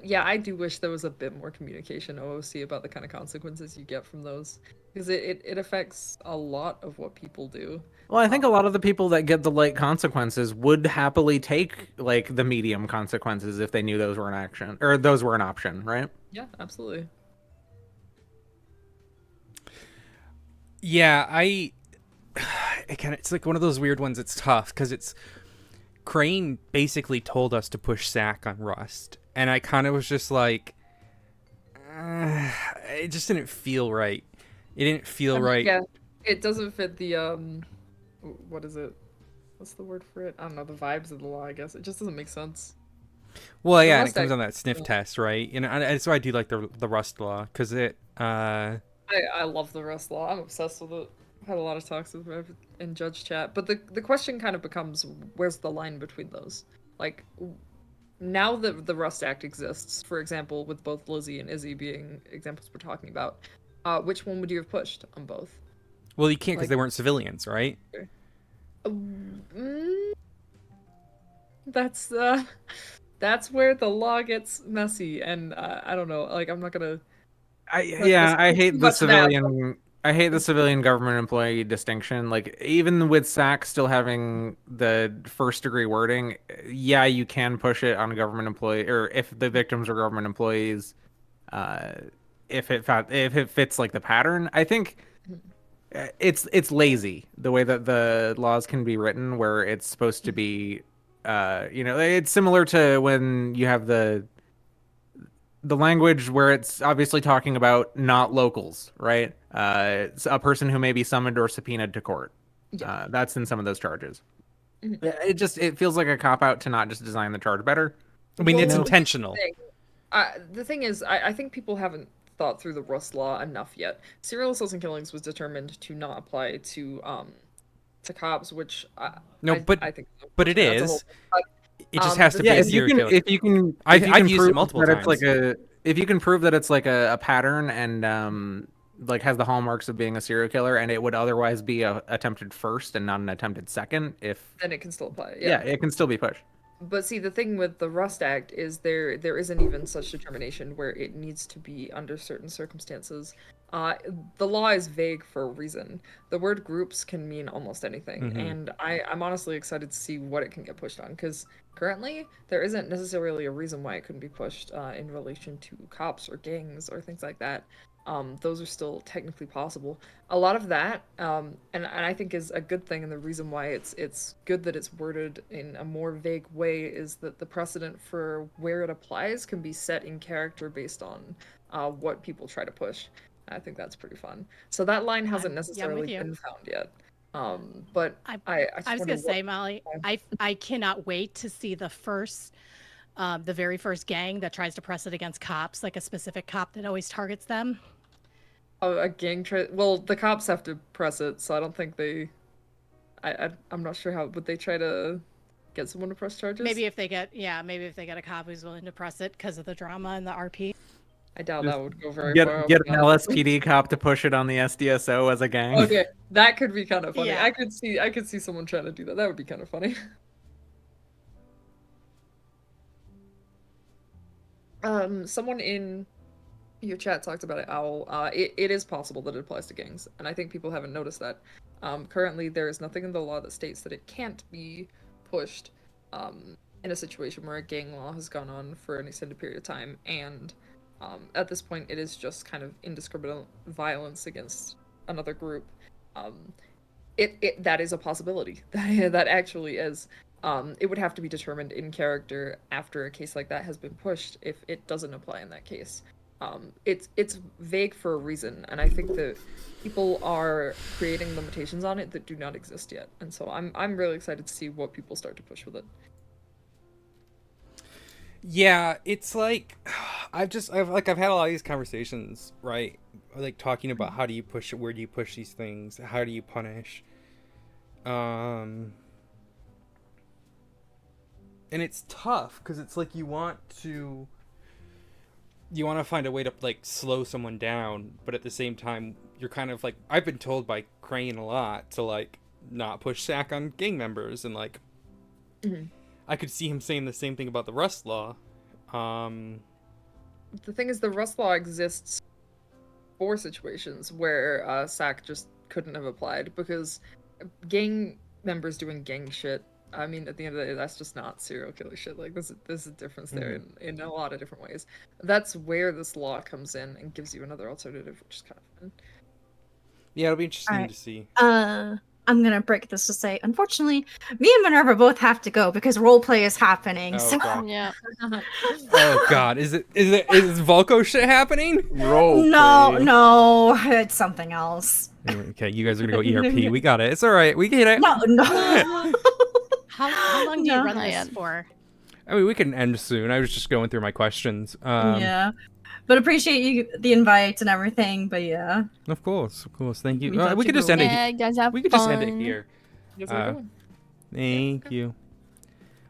yeah, I do wish there was a bit more communication OOC about the kind of consequences you get from those, because it affects a lot of what people do. Well, I think a lot of the people that get the light consequences would happily take like the medium consequences if they knew those were an action or those were an option, right? Yeah, absolutely. Yeah, it's like one of those weird ones. It's tough because it's Crane basically told us to push Sack on Rust, and I kind of was just like, it just didn't feel right. It didn't feel right. Yeah, it doesn't fit the what is it? What's the word for it? I don't know, the vibes of the law, I guess. It just doesn't make sense. Well, yeah, and it comes on that sniff test, right? You know, and that's why I do like the Rust law, because it. I love the Rust law. I'm obsessed with it. I've had a lot of talks with Rev in Judge Chat, but the question kind of becomes, where's the line between those? Like, now that the Rust Act exists, for example, with both Lizzie and Izzy being examples we're talking about, which one would you have pushed on both? Well, you can't because they weren't civilians, right? That's where the law gets messy, and I don't know. Like, I'm not gonna. I hate the civilian. I hate the civilian government employee distinction. Like, even with SAC still having the first degree wording, yeah, you can push it on a government employee, or if the victims are government employees, if it fits like the pattern. I think it's lazy the way that the laws can be written, where it's supposed to be, it's similar to when you have the language where it's obviously talking about not locals, right? It's a person who may be summoned or subpoenaed to court. Yeah. That's in some of those charges. It feels like a cop-out to not just design the charge better. I mean, it's intentional. The thing is, I think people haven't thought through the Rust law enough yet. Serial assaults and killings was determined to not apply to cops, which I think. But it is. It just has to be a serial killer. If you can, I've used it multiple times. If you can prove that it's like a pattern and like has the hallmarks of being a serial killer, and it would otherwise be a attempted first and not an attempted second, then it can still apply. Yeah, it can still be pushed. But see, the thing with the Rust Act is there isn't even such determination where it needs to be under certain circumstances. The law is vague for a reason. The word groups can mean almost anything, and I'm honestly excited to see what it can get pushed on, because currently there isn't necessarily a reason why it couldn't be pushed in relation to cops or gangs or things like that. Those are still technically possible. A lot of that, and I think is a good thing, and the reason why it's good that it's worded in a more vague way is that the precedent for where it applies can be set in character based on what people try to push. I think that's pretty fun. So that line hasn't necessarily been found yet. But I just was wonder gonna say, Molly, I cannot wait to see the very first gang that tries to press it against cops, like a specific cop that always targets them. Oh, a gang well, the cops have to press it, so I don't think they. I'm not sure how would they try to get someone to press charges. Maybe if they get a cop who's willing to press it because of the drama and the RP. I doubt that would go very Get far. an LSPD cop to push it on the SDSO as a gang. Okay, that could be kind of funny. Yeah. I could see someone trying to do that. That would be kind of funny. Someone in your chat talked about it, Owl. It is possible that it applies to gangs, and I think people haven't noticed that. Currently, there is nothing in the law that states that it can't be pushed in a situation where a gang law has gone on for an extended period of time, and at this point, it is just kind of indiscriminate violence against another group. That is a possibility. That actually is. It would have to be determined in character after a case like that has been pushed if it doesn't apply in that case. It's vague for a reason, and I think that people are creating limitations on it that do not exist yet. And so I'm really excited to see what people start to push with it. Yeah, it's like I've had a lot of these conversations, right? Like talking about how do you push it, where do you push these things, how do you punish, and it's tough because it's like you want to find a way to like slow someone down, but at the same time you're kind of like, I've been told by Crane a lot to like not push sack on gang members, and like I could see him saying the same thing about the Rust law. The thing is, the Rust law exists for situations where SAC just couldn't have applied, because gang members doing gang shit, I mean, at the end of the day, that's just not serial killer shit. Like, there's a difference there in a lot of different ways. That's where this law comes in and gives you another alternative, which is kind of fun. Yeah, it'll be interesting to see. I'm gonna break this to say, unfortunately, me and Minerva both have to go because roleplay is happening. Oh, so God. Yeah. Oh God, is Volko shit happening? No, it's something else. Okay, you guys are gonna go ERP. We got it. It's all right. We get it. No. How long do you run this for? I mean, we can end soon. I was just going through my questions. Yeah. But appreciate the invite and everything. But yeah. Of course. Thank you. We We could just end it. Yeah, guys have We could fun. just end it here. Thank you.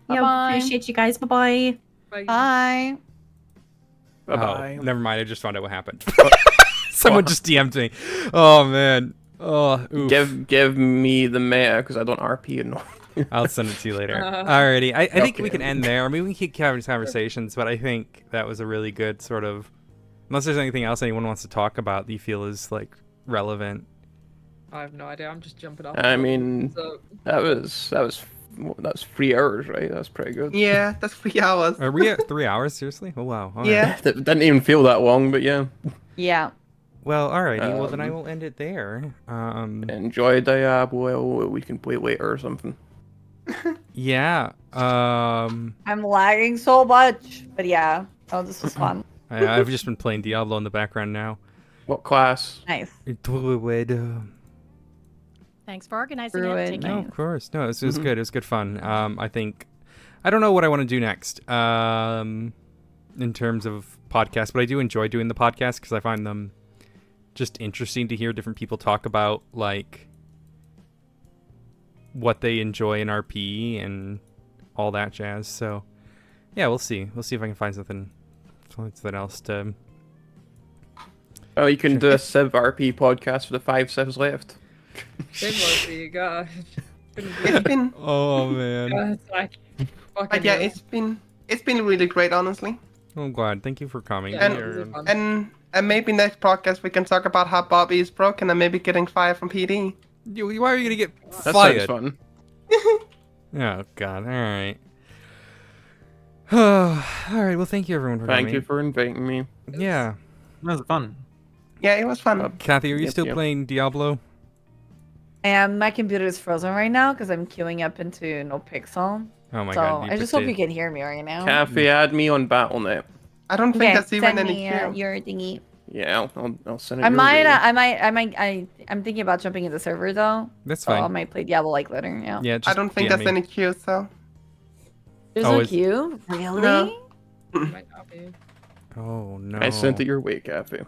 Yeah, Bye-bye. appreciate you guys. Bye-bye. Bye. Bye-bye. Oh, never mind. I just found out what happened. Someone just DM'd me. Oh man. Oh. Oof. Give me the meta because I don't RP and no. I'll send it to you later. Alrighty. I think we can end there. I mean, we can keep having conversations, but I think that was a really good sort of. Unless there's anything else anyone wants to talk about that you feel is like relevant. I have no idea. I'm just jumping off. I mean, that was 3 hours, right? That's pretty good. Yeah, that's 3 hours. Are we at 3 hours? Seriously? Oh wow. All Yeah. right. That didn't even feel that long, but yeah. Yeah. Well, alrighty. Well, then I will end it there. Enjoy Diablo. We can play later or something. Yeah. I'm lagging so much. But yeah. Oh, this was fun. I've just been playing Diablo in the background now. What class? Nice. Thanks for organizing Druid, it. Take No, care. of course. No, it was good. It was good fun. I think I don't know what I want to do next in terms of podcasts, but I do enjoy doing the podcasts because I find them just interesting to hear different people talk about like what they enjoy in RP and all that jazz. So yeah, we'll see. We'll see if I can find something else to. Oh, you can do a Civ RP podcast for the 5 civs left. Same gosh. It's been, Oh man. but yeah, it's been really great, honestly. Oh God, thank you for coming Yeah, here. And maybe next podcast we can talk about how Bobby is broken and maybe getting fired from PD. Why are you gonna get That fired? sounds fun. Oh God. All right. All right. Well, thank you everyone for Thank coming. you for inviting me. Yeah. That was fun. Yeah, it was fun. Kathy, are you Yep, still yep. playing Diablo? And my computer is frozen right now because I'm queuing up into NoPixel. Oh my So God. I just hope you can hear me right now. Cafe, add me on Battle.net. I don't think Okay, that's even send any me queue. your thingy. Yeah, I'll send it. I your might, way. I'm thinking about jumping in the server though. That's So I fine. might play Diablo like later. Yeah. Yeah, I just don't think DM there's me. any queue, so. There's Oh, no is- queue? Really? No. Might not be. Oh no. I sent it your way, Cafe.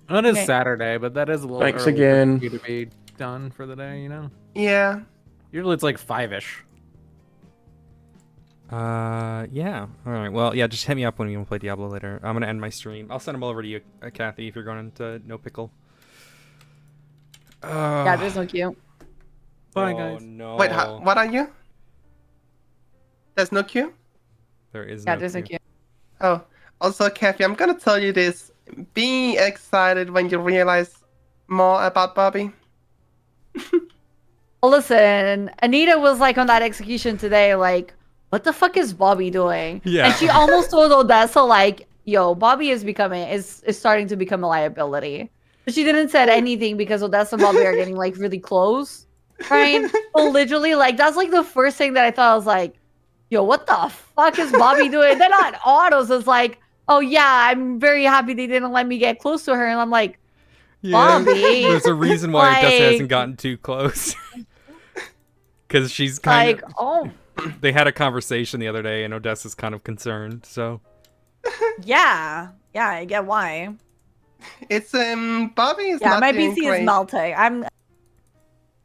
Well, it is Okay. Saturday, but that is a little Thanks early again. for you to be done for the day, you know? Yeah. Usually it's like 5-ish. Yeah. All right. Well, yeah. Just hit me up when you want to play Diablo later. I'm gonna end my stream. I'll send them all over to you, Kathy, if you're going into NoPixel. Yeah, there's no queue. Bye, oh, guys. No. Wait, what are you? There's no queue? There is Yeah, no there's no queue. queue. Oh. Also, Kathy, I'm gonna tell you this. Be excited when you realize more about Bobby. Well, listen, Anita was like on that execution today, like, what the fuck is Bobby doing? Yeah. And she almost told Odessa, like, yo, Bobby is starting to become a liability. But she didn't said anything because Odessa and Bobby are getting like really close. Right? But literally, like, that's like the first thing that I thought. I was like, yo, what the fuck is Bobby doing? Then on autos, it's like, oh yeah, I'm very happy they didn't let me get close to her. And I'm like, Bobby. There's a reason why Odessa hasn't like- gotten too close. Because she's kind like, of. oh, They had a conversation the other day, and Odessa's kind of concerned. So. yeah. Yeah, I get why. It's Bobby is Yeah, not my doing PC great. is melting. I'm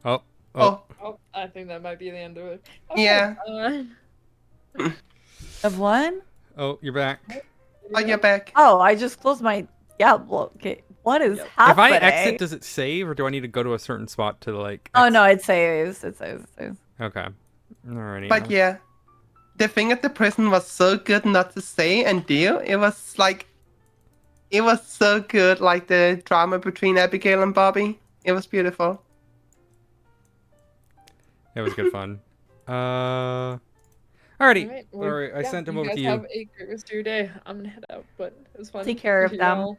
Oh. Oh, Oh, I think that might be the end of it. Okay, yeah. of one? Oh, you're back. Oh, you're back. Oh, I just closed my Diablo. Okay, what is happening? If I exit, does it save, or do I need to go to a certain spot to like? Oh no, it saves. It saves. It saves. Okay. Alrighty. But yeah, the thing at the prison was so good not to say and do. It was like, it was so good, like the drama between Abigail and Bobby. It was beautiful. It was good fun. Alrighty. Alright, well, Alright, I sent them over to You you. guys have a great rest of your day. I'm gonna head out, but it was fun. Take care of to them. y'all.